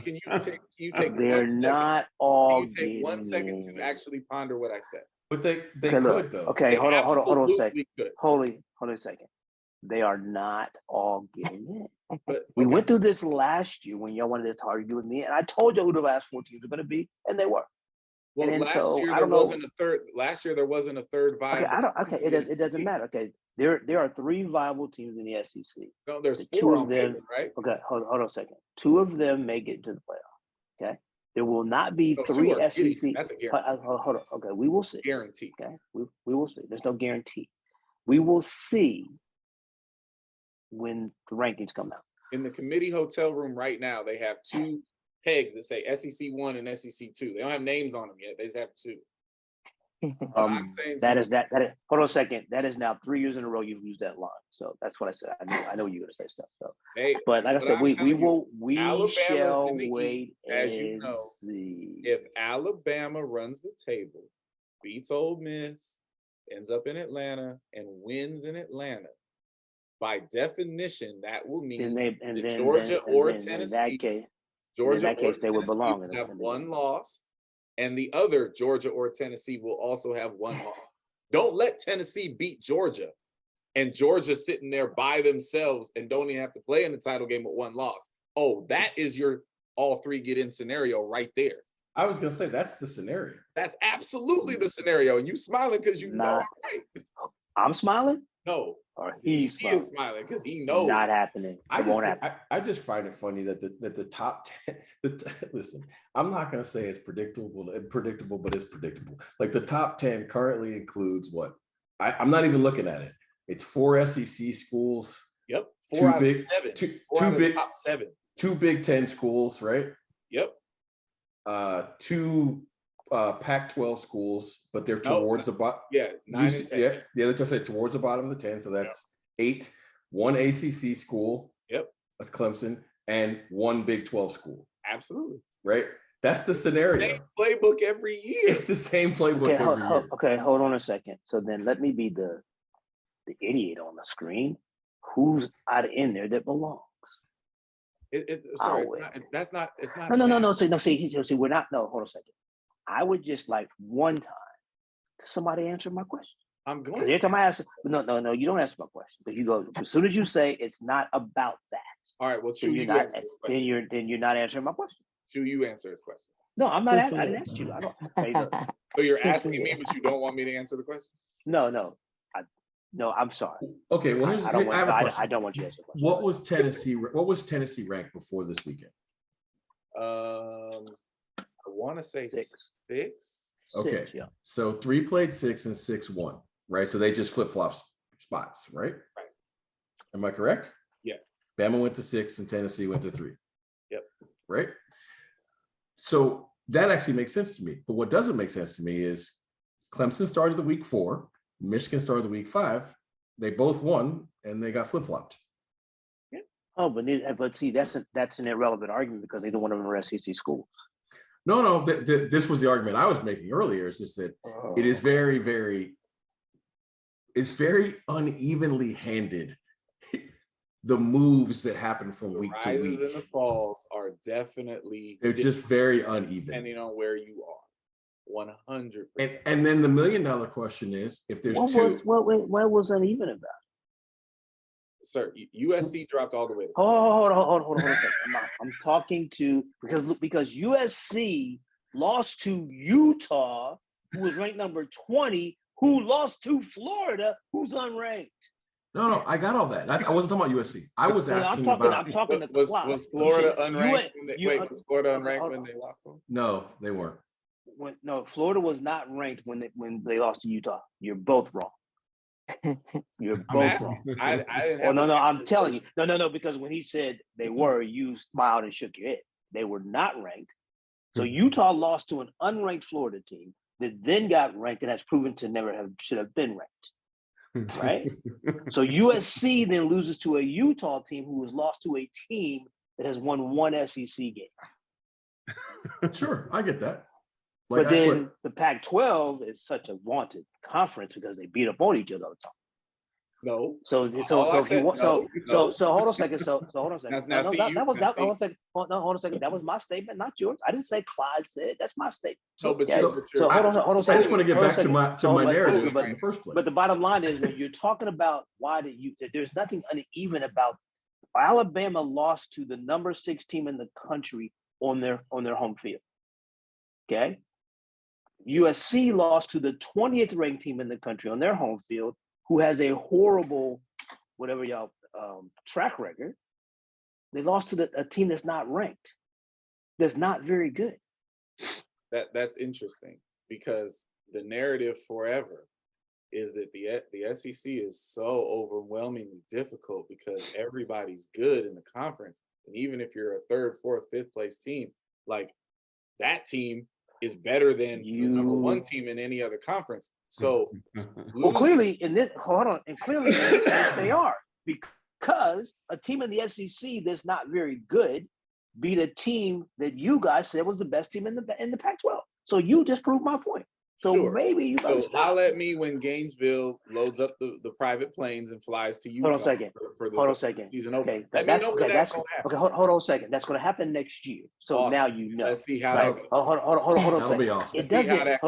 you take They're not all can you take 1 second getting to actually ponder what I said? But they Okay, could though. Okay, They hold on a second. absolutely could. Hold on a second. They are not all getting in. But We okay. went through this last year when y'all wanted to argue with me, and I told you who the last 4 teams are going to be, and they were. Well, and last so, year I there don't know. wasn't a third. Last year there wasn't a third Okay, viable. it doesn't matter. Okay, there are 3 viable teams in the SEC. No, there's The 2 4 of on them, paper, right? Okay, hold on a second. 2 of them may get into the playoff. Okay, there will not be No, 3 2 are getting. SEC. That's a guarantee. Hold on. Okay, we will see. Guarantee. Okay, we will see. There's no guarantee. We will see when the rankings come out. In the committee hotel room right now, they have 2 pegs that say SEC 1 and SEC 2. They don't have names on them yet. They just have 2. I'm saying That is hold on a second. That is now 3 years in a row you've used that line. So that's what I said. I know you're gonna say stuff. So but like I said, we shall wait as you know. see. If Alabama runs the table, beats Ole Miss, ends up in Atlanta, and wins in Atlanta, by definition, that will mean that Georgia or they would Tennessee belong will have one loss, and the other Georgia or Tennessee will also have one loss. Don't let Tennessee beat Georgia, and Georgia sitting there by themselves and don't even have to play in the title game with one loss. Oh, that is your all three get in scenario right there. I was gonna say that's the scenario. That's absolutely the scenario, and you smiling because you know I'm right. I'm smiling. No, or he is smiling because he knows not happening. It won't happen. I just find it funny that the top 10. Listen, I'm not gonna say it's predictable, but it's predictable. Like the top 10 currently includes what? I'm not even looking at it. It's 4 SEC schools. Yep, four out of seven. Top 7. 2 Big Ten schools, right? Yep. 2 Pac-12 schools, but they're towards the bottom. Yeah, 9 and 10. Yeah, let's just say towards the bottom of the 10. So that's 8. 1 ACC school. Yep. That's Clemson, and 1 Big 12 school. Absolutely. Right. That's the scenario. Same playbook every year. It's the same playbook every year. Okay, hold on a second. So then let me be the idiot on the screen. Who's out in there that belongs? Sorry, it's not. No. See, we're not. No, hold on a second. I would just like one time somebody answer my question. I'm going. Every time I ask, no, you don't answer my question because you go as soon as you say it's not about that. All right, well, then you're not answering my question. Chew, you answer his question. No, I'm not. I didn't ask you. I don't. So you're asking me, but you don't want me to answer the question? No, I'm sorry. Okay, well, I don't want you to answer the question. What was Tennessee ranked before this weekend? I want to say 6. Okay, so 3 played 6 and 6 won, right? So they just flip-flop spots, right? Right. Am I correct? Yes. Bama went to 6 and Tennessee went to 3. Yep. Right? So that actually makes sense to me. But what doesn't make sense to me is Clemson started the week 4, Michigan started the week 5. They both won and they got flip-flopped. Yeah. Oh, but see, that's an irrelevant argument because neither one of them are SEC schools. No, this was the argument I was making earlier. It's just that it is very, very, it's very unevenly handed. The moves that happen from week to week. The rises and the falls are definitely. They're just very uneven. Depending on where you are. 100%. And then the $1 million question is, if there's what was uneven about? Sir, USC dropped all the way. Hold on a second. I'm talking to because USC lost to Utah, who was ranked number 20, who lost to Florida, who's unranked. No, I got all that. I wasn't talking about USC. I was asking I'm talking was Florida unranked? Was Florida unranked when they lost them? No, they weren't. Florida was not ranked when they lost to Utah. You're both wrong. You're both wrong. I'm telling you. No, because when he said they were, you smiled and shook your head. They were not ranked. So Utah lost to an unranked Florida team that then got ranked and has proven to should have been ranked. Right? So USC then loses to a Utah team who was lost to a team that has won 1 SEC game. Sure, I get that. But then the Pac-12 is such a vaunted conference because they beat up on each other all the time. No. So hold on a second. Hold on a second. Hold on a second. That was my statement, not yours. I didn't say Clyde said. That's my statement. So hold on a second. I just want to get back to my narrative in the first place. But the bottom line is when you're talking about there's nothing uneven about Alabama lost to the number 6 team in the country on their home field. Okay. USC lost to the 20th ranked team in the country on their home field, who has a horrible, whatever y'all track record. They lost to a team that's not ranked, that's not very good. That's interesting because the narrative forever is that the SEC is so overwhelmingly difficult because everybody's good in the conference, and even if you're a 3rd, 4th, 5th place team, like that team is better than the number 1 team in any other conference. So clearly in this case they are, because a team in the SEC that's not very good beat a team that you guys said was the best team in the Pac-12. So you just proved my point. So Sure. maybe you better So stop. holler at me when Gainesville loads up the private planes and flies to Utah. Hold on a second. For the Hold on a second. season opener. Okay, Let me that's know when okay. that's That's gonna happen. okay. Hold on a second. That's going to happen next year. So Awesome. now you know. Let's see how Right? that goes. Hold on a That'll second. be awesome. It Let's see how doesn't. that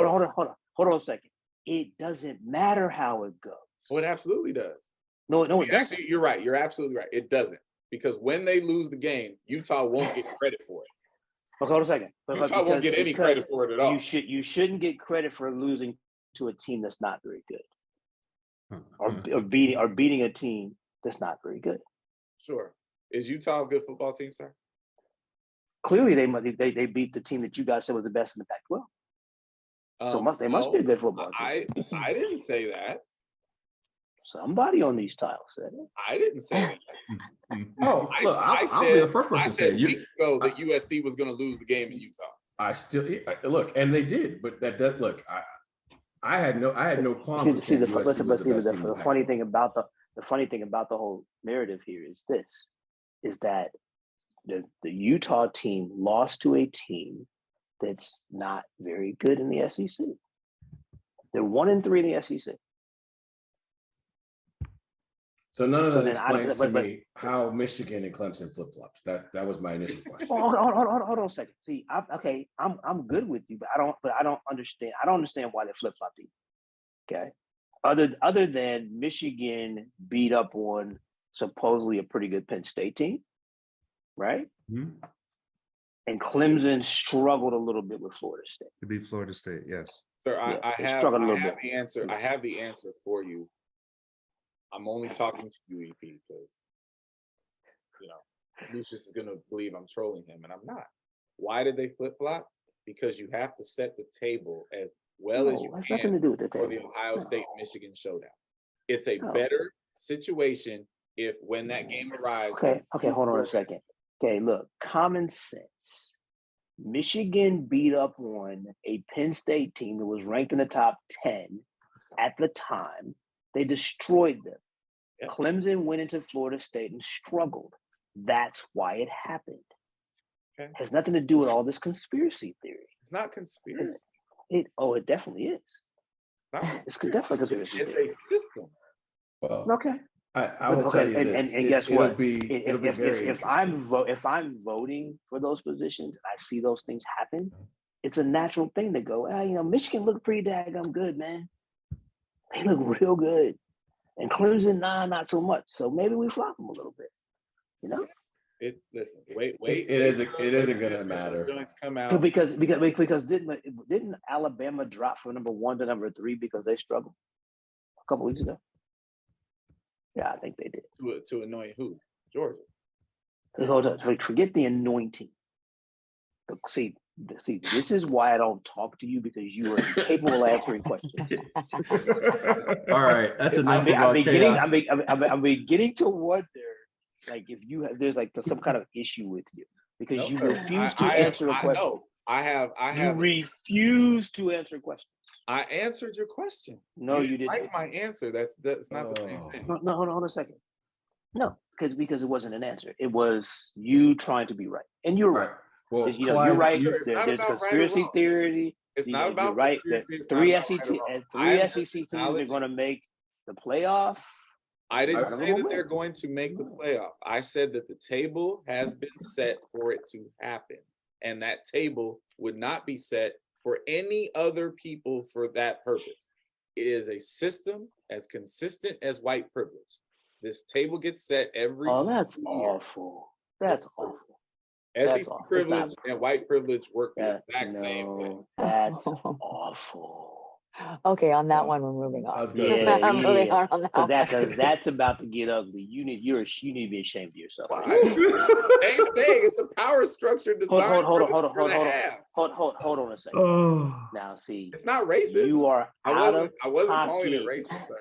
Hold on a second. It doesn't matter how it goes. Oh, it absolutely does. No, it doesn't. Actually, you're right. You're absolutely right. It doesn't. Because when they lose the game, Utah won't get credit for it. Okay, hold on a second. Utah won't get any credit for it at all. You shouldn't get credit for losing to a team that's not very good, or beating a team that's not very good. Sure. Is Utah a good football team, sir? Clearly, they beat the team that you guys said was the best in the Pac-12. So they must be a good football team. I didn't say that. Somebody on these tiles said it. I didn't say that. Oh, look, I'll be the first person I to say said weeks ago that USC was going to lose the game in Utah. I still look, and they did, but that does look. I had no qualms. The funny thing about the whole narrative here is that the Utah team lost to a team that's not very good in the SEC. They're 1-3 in the SEC. So none of that explains to me how Michigan and Clemson flip flops. That was my initial question. Hold on a second. See, I'm good with you, but I don't understand. I don't understand why they flip flopped either. Okay, other than Michigan beat up on supposedly a pretty good Penn State team, right? Mhm. And Clemson struggled a little bit with Florida State. To beat Florida State, yes. Sir, Yeah, I they have struggled a little the bit. answer. I have the answer for you. I'm only talking to you, EP, because Lucius is gonna believe I'm trolling him, and I'm not. Why did they flip flop? Because you have to set the table as well as you has can nothing to do with the for table. the Ohio State Michigan showdown. It's a No. better situation if when that game arrives. Okay, hold on a second. Okay, look, common sense. Michigan beat up on a Penn State team that was ranked in the top 10 at the time. They destroyed them. Yep. Clemson went into Florida State and struggled. That's why it happened. Okay. Has nothing to do with all this conspiracy theory. It's not conspiracy. It definitely is. It's definitely conspiracy theory. It's a system. Well, Okay. I will tell you this. And guess what? It'll be very If I'm voting for those positions, and I see those things happen, it's a natural thing to go, Michigan look pretty daggum good, man. They look real good. And Clemson, not so much. So maybe we flop them a little bit. Listen, wait. It isn't gonna matter. Joints come out. Because didn't Alabama drop from number 1 to number 3 because they struggled a couple weeks ago? Yeah, I think they did. To annoy who? Georgia. Hold on, forget the anointing. See, this is why I don't talk to you, because you are incapable of answering questions. All right, that's enough about chaos. I'm beginning to wonder, like, if there's like some kind of issue with you because you refuse to answer a question. No, I have. You refuse to answer questions. I answered your question. No, you didn't. Like my answer. That's not the same thing. No, hold on a second. No, because it wasn't an answer. It was you trying to be right, and you're right. Well, you're right. There's conspiracy theory. It's not about you're right. conspiracy. Three SEC teams are going to make the playoff. I didn't say that they're going to make the playoff. I said that the table has been set for it to happen, and that table would not be set for any other people for that purpose. It is a system as consistent as white privilege. This table gets set every year. That's awful. That's awful. SEC privilege and white privilege work the exact same way. That's awful. Okay, on that one, we're moving on. I'm moving on that. Because that's about to get ugly. You need to be ashamed of yourself. Same thing. It's a power structure designed. Hold on a second. Oh. Now, see, it's not racist. You are I wasn't calling it racist, sir.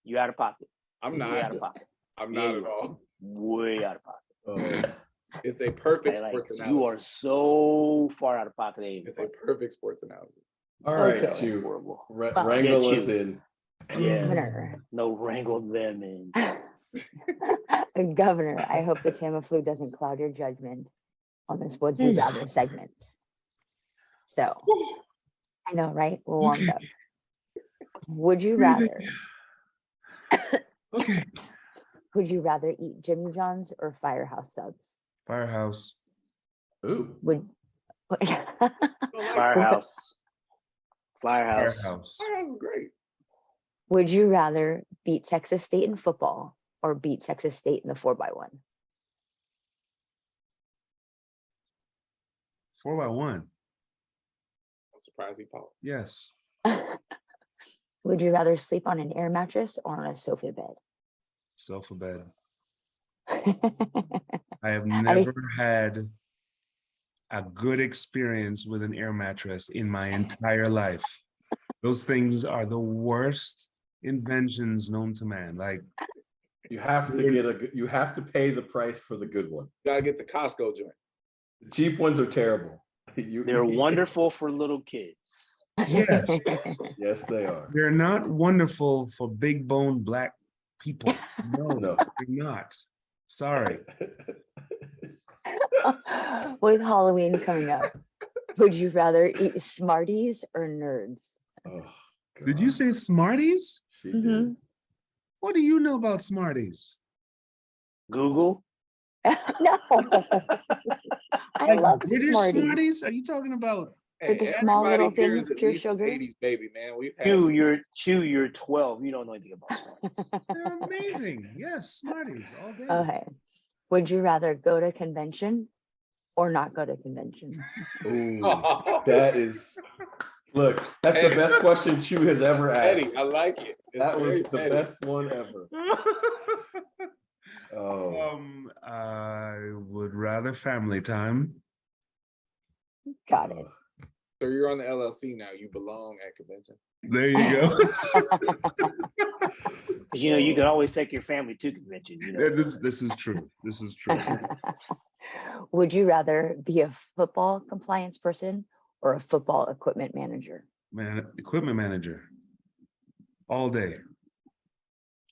You're out of pocket. I'm not. You're out of pocket. I'm not at all. Way out of pocket. It's a perfect sports analogy. You are so far out of pocket. It's a perfect sports analogy. All right, wrangle us in. Yeah. No, wrangle them in. Governor, I hope the Tamiflu doesn't cloud your judgment on this Would You Rather segment. So, I know, right? We're warmed up. Would you Breathing. rather? Okay. Would you rather eat Jimmy John's or Firehouse subs? Firehouse. Ooh. Would Firehouse. Firehouse. Firehouse. Firehouse is great. Would you rather beat Texas State in football or beat Texas State in the 4x1? 4x1. I'm surprised he paused. Yes. Would you rather sleep on an air mattress or on a sofa bed? Sofa bed. I have I- never had a good experience with an air mattress in my entire life. Those things are the worst inventions known to man. Like, You have to get you have to pay the price for the good one. You gotta get the Costco joint. The cheap ones are terrible. They're wonderful for little kids. yes, Yes, they are. they're not wonderful for big bone black people. No, No. they're not. Sorry. With Halloween coming up, would you rather eat Smarties or Nerds? Oh, Did you God. say Smarties? She did. Mhm. What do you know about Smarties? Google. No. I love British Smarties. Smarties? Are you talking about? With the small everybody little here things, is at pure least sugar. 80s baby, man. We've had Chew, some- you're 12. You don't know anything about Smarties. They're amazing. Yes, Smarties all day. Okay. Would you rather go to convention or not go to convention? Ooh, that is. Look, that's the best question Chew has ever asked. Eddie, I like it. It's That very was the petty. best one ever. Oh, I would rather family time. Got it. oh. So you're on the LLC now. You belong at convention. There you go. 'Cause, you know, you can always take your family to convention. You know? This is true. This is true. Would you rather be a football compliance person or a football equipment manager? Man, equipment manager. All day.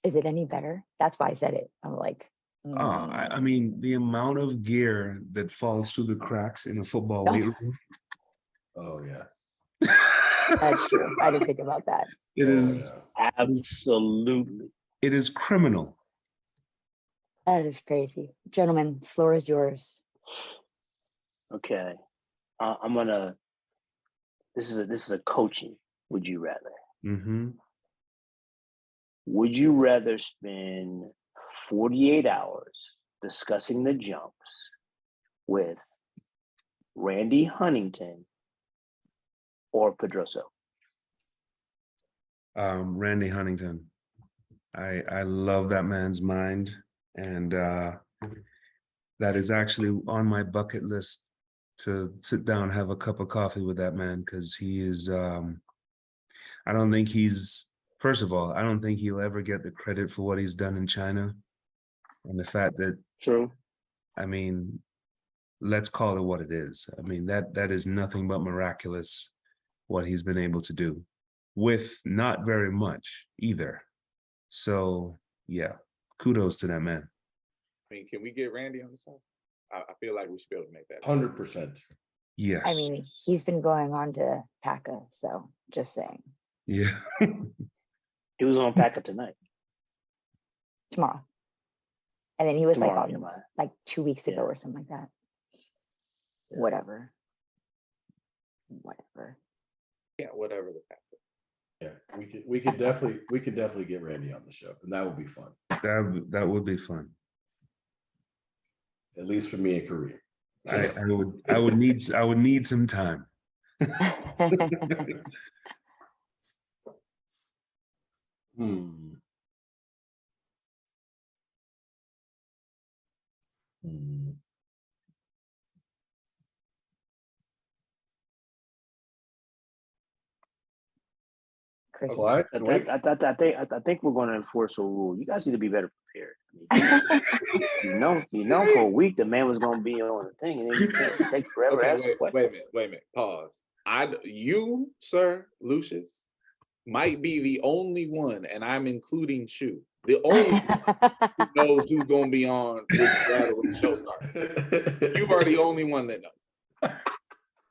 Is it any better? That's why I said it. I'm like, I mean, the amount of gear that falls through the cracks in a football weight room. Oh, yeah. that's true. I didn't think about that. It Oh, is. yeah. Absolutely. It is criminal. That is crazy. Gentlemen, floor is yours. Okay. I'm gonna. This is a coaching. Would you rather? Mm-hmm. Would you rather spend 48 hours discussing the jumps with Randy Huntington or Pedroso? Randy Huntington. I love that man's mind, and that is actually on my bucket list to sit down, have a cup of coffee with that man, because he is. I don't think he's. First of all, I don't think he'll ever get the credit for what he's done in China, and the fact that, True. I mean, let's call it what it is. I mean, that is nothing but miraculous what he's been able to do with not very much either. So yeah, kudos to that man. I mean, can we get Randy on the show? I feel like we should be able to make that. 100%. Yes. I mean, he's been going on to PACA, so just saying. yeah. He was on Packer tonight. Tomorrow. And then he was Tomorrow, like yeah, on man. like 2 weeks ago Yeah. or something like that. Whatever. Whatever. Yeah, whatever the fact. Yeah, we could definitely get Randy on the show, and that would be fun. That would be fun. At least for me in Korea. I would need some time. Hmm. Hmm. Chris. Clyde, I think we're going to enforce a rule. You guys need to be better prepared. I mean, you know, for a week the man was going to be on the thing, and then you can't it takes forever. to Okay, ask a question. wait a minute. Pause. You, sir, Lucius, might be the only one, and I'm including Chu, the only one who knows who's going to be on when the show starts. You are the only one that knows.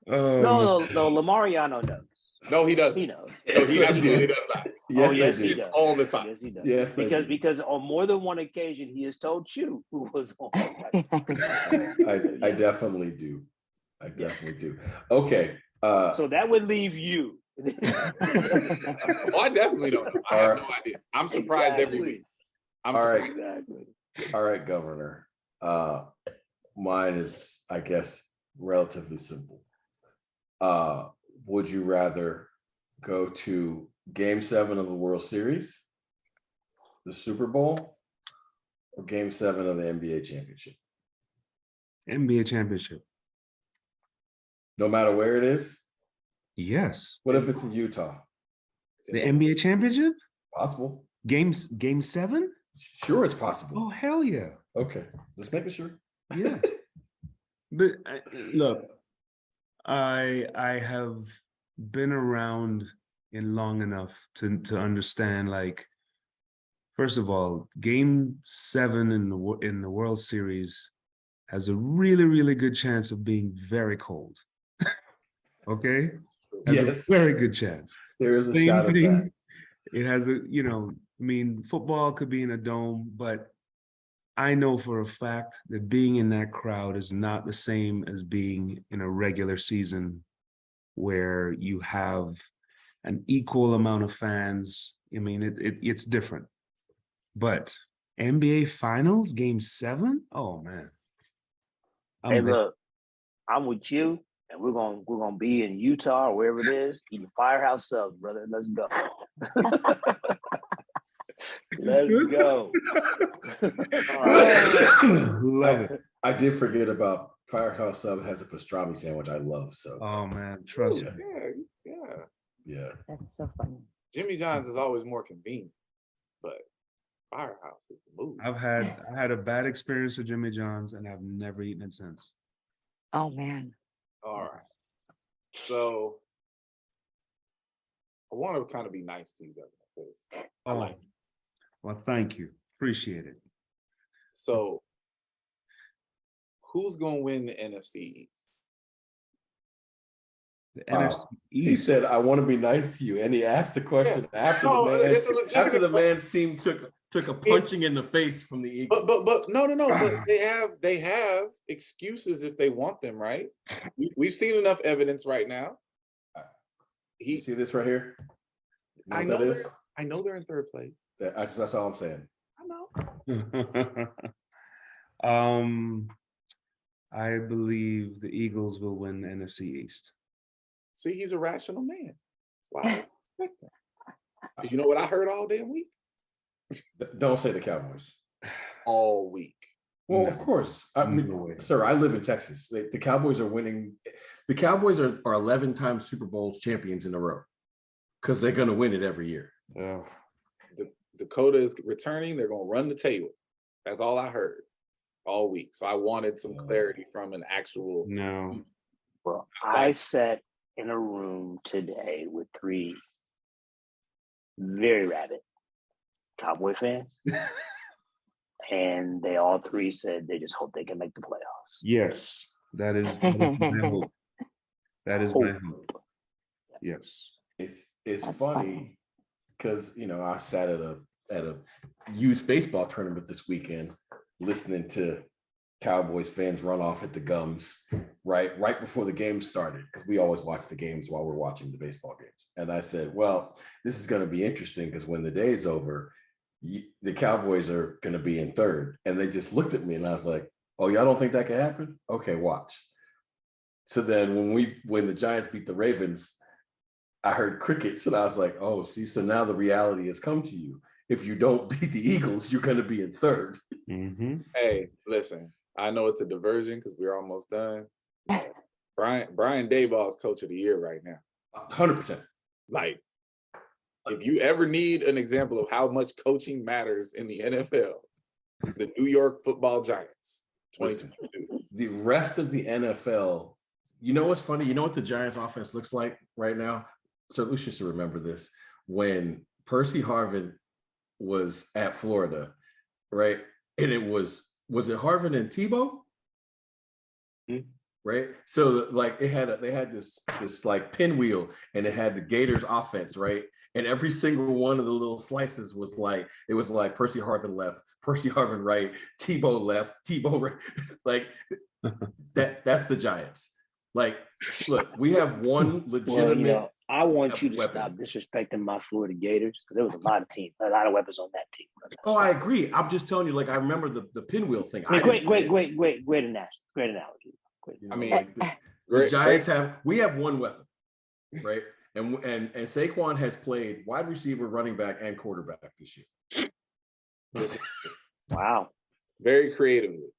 No, Lamariano knows. No, he doesn't. He knows. No, he Yes, I absolutely do. does not. Yes, Oh, yes, I he do. does. All the time. Yes, he does. Yes, I do. Because on more than one occasion he has told you who was on. I definitely do. I definitely do. Okay. So that would leave you. Oh, I definitely don't know. I have no idea. I'm surprised every week. I'm All right. surprised. Exactly. All right, Governor. Mine is, I guess, relatively simple. Would you rather go to Game 7 of the World Series, the Super Bowl, or Game 7 of the NBA championship? NBA championship. No matter where it is? Yes. What if it's in Utah? The NBA championship? Possible. Game 7? Sure, it's possible. Oh, hell yeah. Okay, just making sure. Yeah. But look, I have been around in long enough to understand, like, first of all, Game 7 in the World Series has a really, really good chance of being very cold. Okay? Has Yes. a very good chance. There is a Same shot of thing, that. it has a, I mean, football could be in a dome, but I know for a fact that being in that crowd is not the same as being in a regular season where you have an equal amount of fans. I mean, it's different. But NBA Finals, Game 7? Oh man. Hey, look, I'm with you, and we're gonna be in Utah or wherever it is, eating firehouse subs, brother. Let's go. Let's go. Love it. I did forget about Firehouse Sub has a pastrami sandwich I love. So Oh man, trust me. yeah. That's so funny. Jimmy John's is always more convenient, but Firehouse is the move. I had a bad experience with Jimmy John's and I've never eaten it since. Oh man. All right. So I want to kind of be nice to you, Governor, because I like you. Well, thank you. Appreciate it. So who's gonna win the NFC East? The NFC He East. said, "I want to be nice to you," and he asked the question after No, it's a the legitimate after the man's team took a punching in the face from the Eagles. But no. But they have excuses if they want them, right? We've seen enough evidence right now. You see this right here? You know I what know that is? I know they're in third place. That's all I'm saying. I know. I believe the Eagles will win the NFC East. See, he's a rational man. That's why I respect him. You know what I heard all damn week? Don't say the Cowboys. All week. Well, No. of course. I mean, No way. sir, I live in Texas. The Cowboys are winning. The Cowboys are 11 times Super Bowl champions in a row because they're going to win it every year. Oh. Dakota is returning. They're going to run the table. That's all I heard all week. So I wanted some clarity from an actual. No. Well, I sat in a room today with 3 very rabid Cowboy fans, and they all 3 said they just hope they can make the playoffs. Yes, that is my hope. That is my hope. Yes. It's That's funny because I sat at a youth baseball tournament this weekend listening to Cowboys fans run off at the gums right before the game started, because we always watch the games while we're watching the baseball games. And I said, well, this is going to be interesting because when the day's over, the Cowboys are going to be in third. And they just looked at me and I was like, oh, y'all don't think that could happen? Okay, watch. So then when the Giants beat the Ravens, I heard crickets and I was like, oh, see, so now the reality has come to you. If you don't beat the Eagles, you're going to be in third. Mm-hmm. Hey, listen, I know it's a diversion because we're almost done. Brian Daboll is coach of the year right now. 100%. Like, if you ever need an example of how much coaching matters in the NFL, the New York Football Giants, 2022. The rest of the NFL, you know what's funny? You know what the Giants offense looks like right now? So Lucius should remember this. When Percy Harvin was at Florida, right? And it was it Harvin and Tebow? right? So like they had this like pinwheel, and it had the Gators offense, right? And every single one of the little slices was like, it was like Percy Harvin left, Percy Harvin right, Tebow left, Tebow right. Like that's the Giants. Like, look, we have one legitimate. I want you to weapon. stop disrespecting my Florida Gators, because there was a lot of weapons on that team. Oh, I agree. I'm just telling you, like, I remember the pinwheel thing. I mean, great analogy. Great analogy. You know, I mean, like the Giants we have one weapon, right? And Saquon has played wide receiver, running back, and quarterback this year. Wow. Very creatively.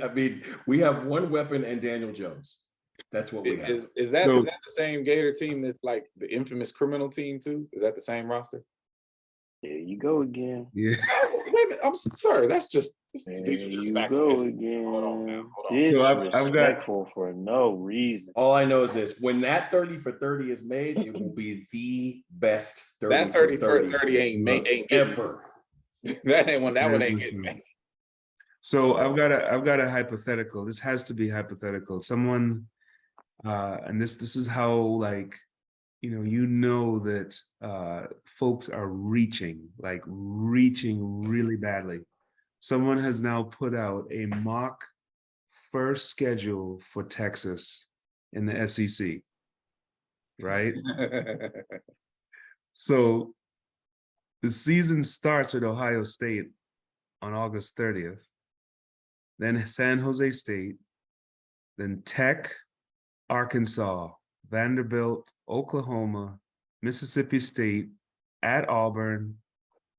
I mean, we have one weapon and Daniel Jones. That's what we have. Is that the same Gator team that's like the infamous criminal team too? Is that the same roster? There you go again. Yeah. Wait a minute, I'm sorry. These are just facts. Again. Hold on now. Disrespectful for no reason. All I know is this: when that 30 for 30 is made, it will be the best 30 That 30 for 30 ain't ever. That one ain't getting made. So I've got a hypothetical. This has to be hypothetical. Someone, and this is how, like, you know that folks are reaching really badly. Someone has now put out a mock first schedule for Texas in the SEC, right? So the season starts with Ohio State on August 30th, then San Jose State, then Tech, Arkansas, Vanderbilt, Oklahoma, Mississippi State, at Auburn,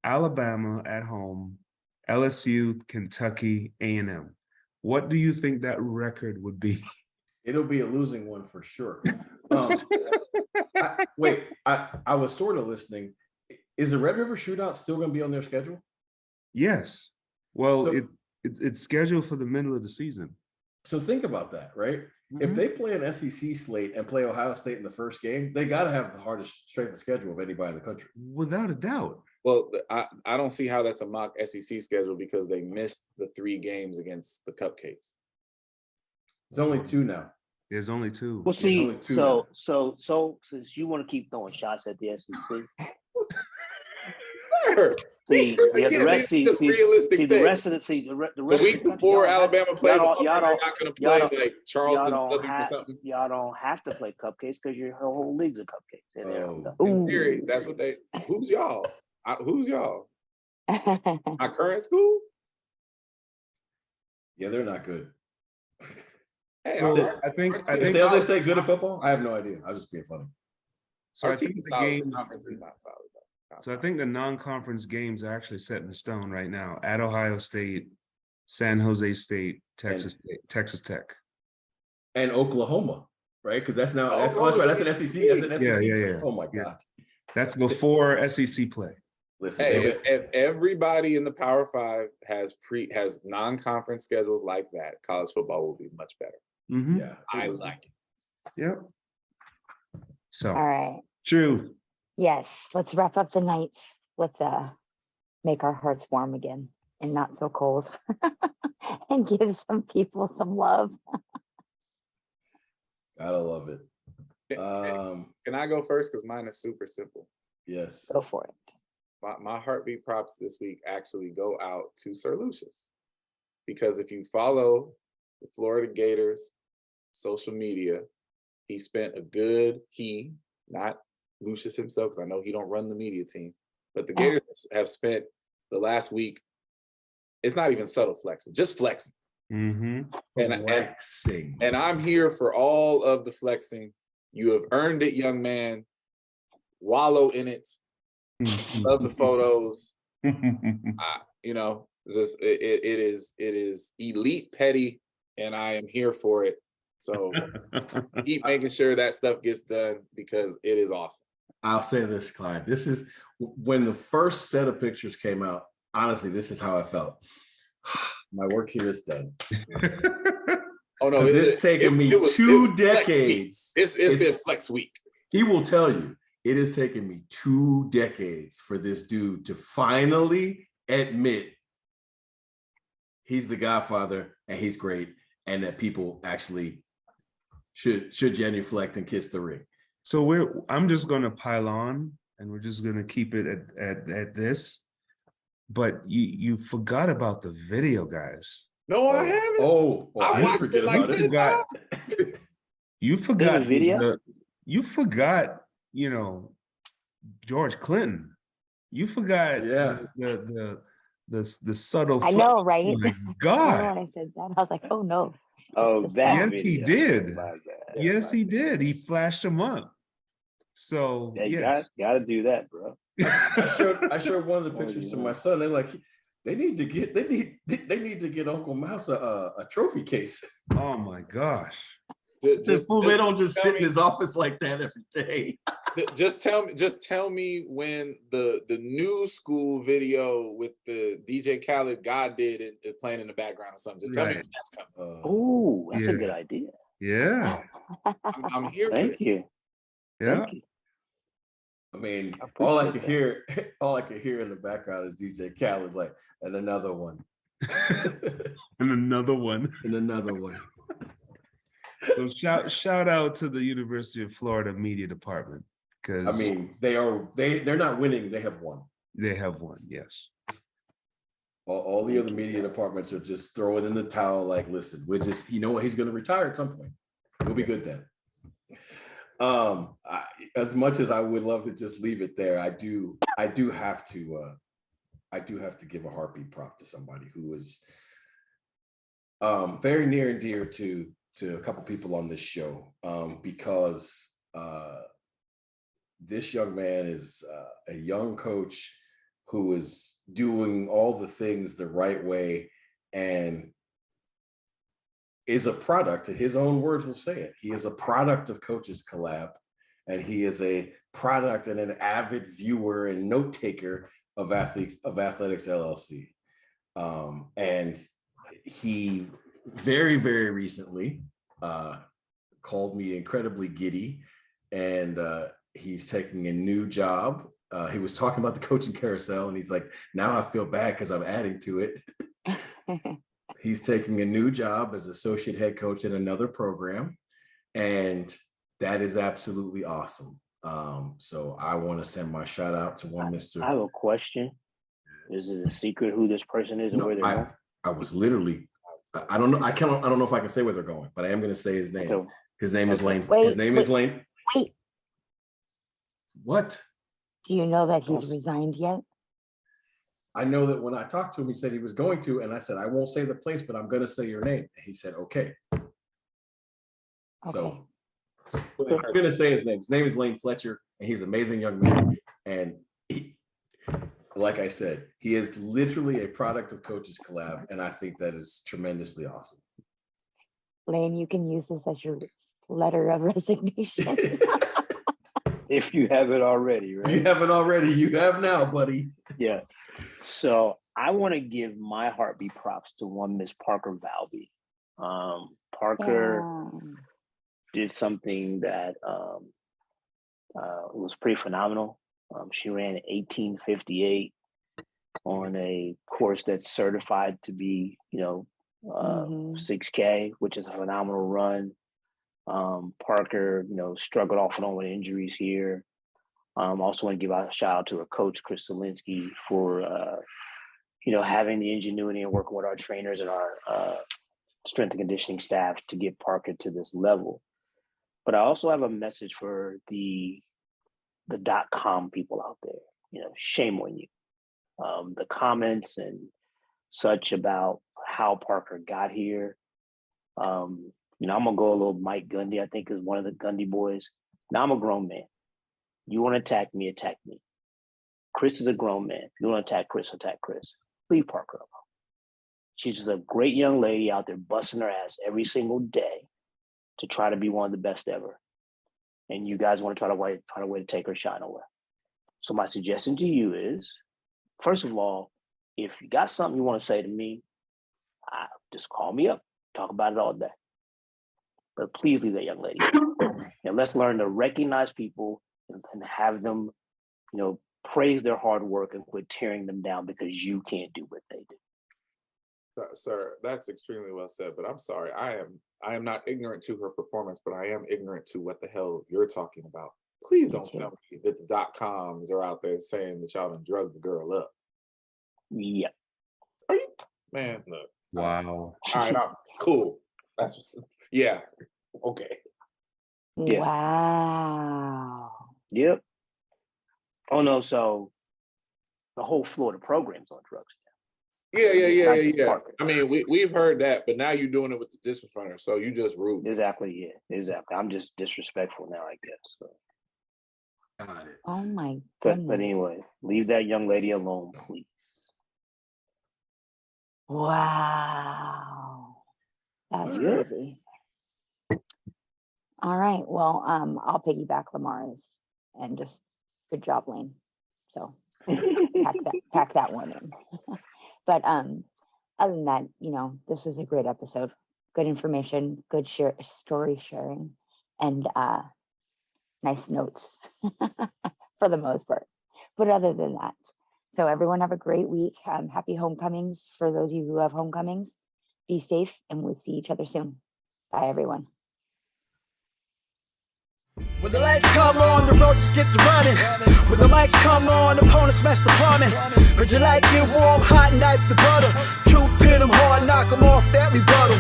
Alabama at home, LSU, Kentucky, A&M. What do you think that record would be? It'll be a losing one for sure. I was sort of listening. Is the Red River Shootout still going to be on their schedule? Yes. Well, So- it's scheduled for the middle of the season. So think about that, right? If they play an SEC slate and play Ohio State in the first game, they got to have the hardest strength of schedule of anybody in the country. Without a doubt. Well, I don't see how that's a mock SEC schedule because they missed the 3 games against the Cupcakes. There's only 2 now. There's only 2. Well, see, only 2 so since you want to keep throwing shots at the SEC, See, the rest of the week before Alabama plays, y'all not going to play like Charleston or something. Y'all don't have to play cupcakes because your whole league's of cupcakes. In theory, that's what they. Who's y'all? Who's y'all? My current school? Yeah, they're not good. Hey, So I think Is San Jose State good at football? I have no idea. I was just being funny. so. I think the games. not solid. So I think the non-conference games are actually set in stone right now. At Ohio State, San Jose State, Texas Tech, and Oklahoma, right? Because that's now that's an SEC. That's an SEC. Yeah. Oh my God. That's before SEC play. Listen, Hey, if everybody in the Power 5 has non-conference schedules like that, college football will be much better. Mm-hmm. yeah, I like it. Yep. So All right. true. Yes, let's wrap up the night. Let's make our hearts warm again and not so cold and give some people some love. gotta love it. Can I go first? Because mine is super simple. Yes. Go for it. My heartbeat props this week actually go out to Sir Lucius. Because if you follow the Florida Gators social media, not Lucius himself, because I know he don't run the media team, but the Gators have spent the last week, it's not even subtle flexing, just flexing. Mm-hmm. Flexing. And I'm here for all of the flexing. You have earned it, young man. Wallow in it. Love the photos. Just it is elite petty, and I am here for it. So keep making sure that stuff gets done because it is awesome. I'll say this, Clyde. This is when the first set of pictures came out. Honestly, this is how I felt. My work here is done. Oh no, it's taken me 2 decades. It's been flex week. He will tell you it has taken me 2 decades for this dude to finally admit he's the Godfather and he's great, and that people actually should genuflect and kiss the ring. So I'm just gonna pile on, and we're just gonna keep it at this. But you forgot about the video, guys. No, I haven't. I didn't forget about it. You forgot There's a video? you forgot, George Clinton. You forgot the subtle. I know, right? Oh my I God. know when I said that, I was like, oh no. Oh, that Yes, video. he did. My God. Yes, he did. He flashed him up. So Hey, yes. gotta do that, bro. I showed one of the pictures to my son. They're like, they need to get Uncle Mouse a trophy case. Oh my gosh. They don't just sit in his office like that every day. Just tell me when the new school video with the DJ Khaled God did it playing in the background or something. Just tell me when that's coming. Oh, that's a good idea. Yeah. I'm here for Thank you. Yeah. Thank you. I mean, all I could hear in the background is DJ Khaled like, and another one. And another one. And another one. So shout out to the University of Florida Media Department, because I mean they're not winning, they have won. They have won, yes. All the other media departments are just throwing in the towel, like, listen, we're just, what, he's gonna retire at some point. We'll be good then. As much as I would love to just leave it there, I do have to give a heartbeat prop to somebody who is very near and dear to a couple people on this show, because this young man is a young coach who is doing all the things the right way and is a product, in his own words will say it, he is a product of Coaches Collab, and he is a product and an avid viewer and note taker of Athletics LLC. And he very, very recently called me incredibly giddy, and he's taking a new job. He was talking about the coaching carousel, and he's like, now I feel bad because I'm adding to it. He's taking a new job as associate head coach at another program, and that is absolutely awesome. So I want to send my shout out to one Mr. I have a question. Is it a secret who this person is and where they're going? I was literally, I don't know. I don't know if I can say where they're going, but I am going to say his name. Okay. His name is Lane. Wait, His name is Lane. Wait, What? do you know that he's resigned yet? I know that when I talked to him, he said he was going to, and I said, I won't say the place, but I'm going to say your name. He said, okay. So I'm going to say his name. His name is Lane Fletcher, and he's an amazing young man. And he, like I said, he is literally a product of Coaches Collab, and I think that is tremendously awesome. Lane, you can use this as your letter of resignation. If you haven't already, right? If you haven't already, you have now, buddy. Yeah. So I want to give my heartbeat props to one Miss Parker Valby. Parker did something that was pretty phenomenal. She ran 1858 on a course that's certified to be, 6K, which is a phenomenal run. Parker, struggled off and on with injuries here. Also want to give a shout out to her coach, Chris Zielinski, for, having the ingenuity and working with our trainers and our strength and conditioning staff to get Parker to this level. But I also have a message for the .com people out there. Shame on you. The comments and such about how Parker got here. I'm gonna go a little Mike Gundy, I think is one of the Gundy boys. Now I'm a grown man. You want to attack me, attack me. Chris is a grown man. If you want to attack Chris, attack Chris. Leave Parker alone. She's just a great young lady out there busting her ass every single day to try to be one of the best ever. And you guys want to try to take her shine away. So my suggestion to you is, first of all, if you got something you want to say to me, just call me up, talk about it all day. But please leave that young lady. And let's learn to recognize people and have them, praise their hard work and quit tearing them down because you can't do what they do. Sir, that's extremely well said, but I'm sorry. I am not ignorant to her performance, but I am ignorant to what the hell you're talking about. Please don't tell me that the .coms are out there saying that y'all done drug the girl up. Yeah. Are you, man? Look. Wow. All right, I'm cool. That's what's, yeah. Okay. Yeah. Wow. Yep. Oh no, so the whole Florida program's on drugs now. Yeah. I mean, we've heard that, but now you're doing it with the distance runner, so you just rude. Exactly, yeah, exactly. I'm just disrespectful now, I guess. So. Got it. Oh my But goodness. anyway, leave that young lady alone, please. Wow. That's Yeah. crazy. All right. Well, I'll piggyback Lamar's and just good job, Lane. So pack that one in. But other than that, this was a great episode. Good information, good story sharing, and nice notes for the most part. But other than that, so everyone have a great week. Happy homecomings for those of you who have homecomings. Be safe, and we'll see each other soon. Bye, everyone. When the lights come on, the roaches get to running. When the lights come on, opponents mess the plumbing. Heard you like it warm, hot, knife the butter. Truth hit them hard, knock them off that rebuttal.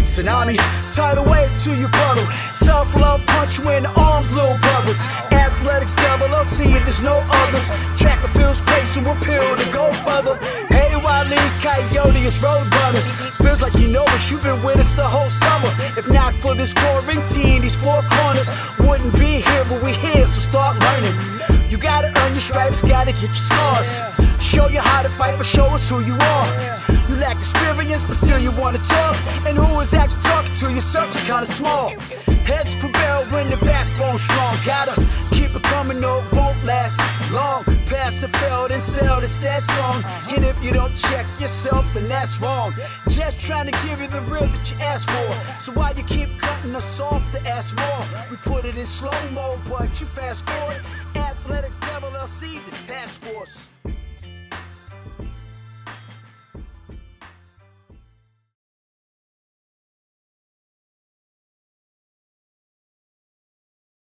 Tsunami, tidal wave to your puddle. Tough love, punch you in the arms, little brothers. Athletics, LLC, there's no others. Track and fields, pacing with pill to go further. Hey, Wile E. Coyote, it's road runners. Feels like you know us, you've been with us the whole summer. If not for this quarantine, these four corners wouldn't be here, but we here, so start learning. You gotta earn your stripes, gotta get your scars. Show you how to fight, but show us who you are. You lack experience, but still you wanna talk. And who is actually talking to? Your circle's kinda small. Heads prevail when the backbone's strong. Gotta keep it coming, no, it won't last long. Pass and fail, then sell the sad song. And if you don't check yourself, then that's wrong. Just trying to give you the real that you asked for. So why you keep cutting us off to ask more? We put it in slow-mo, but you fast forward. Athletics, LLC, the task force.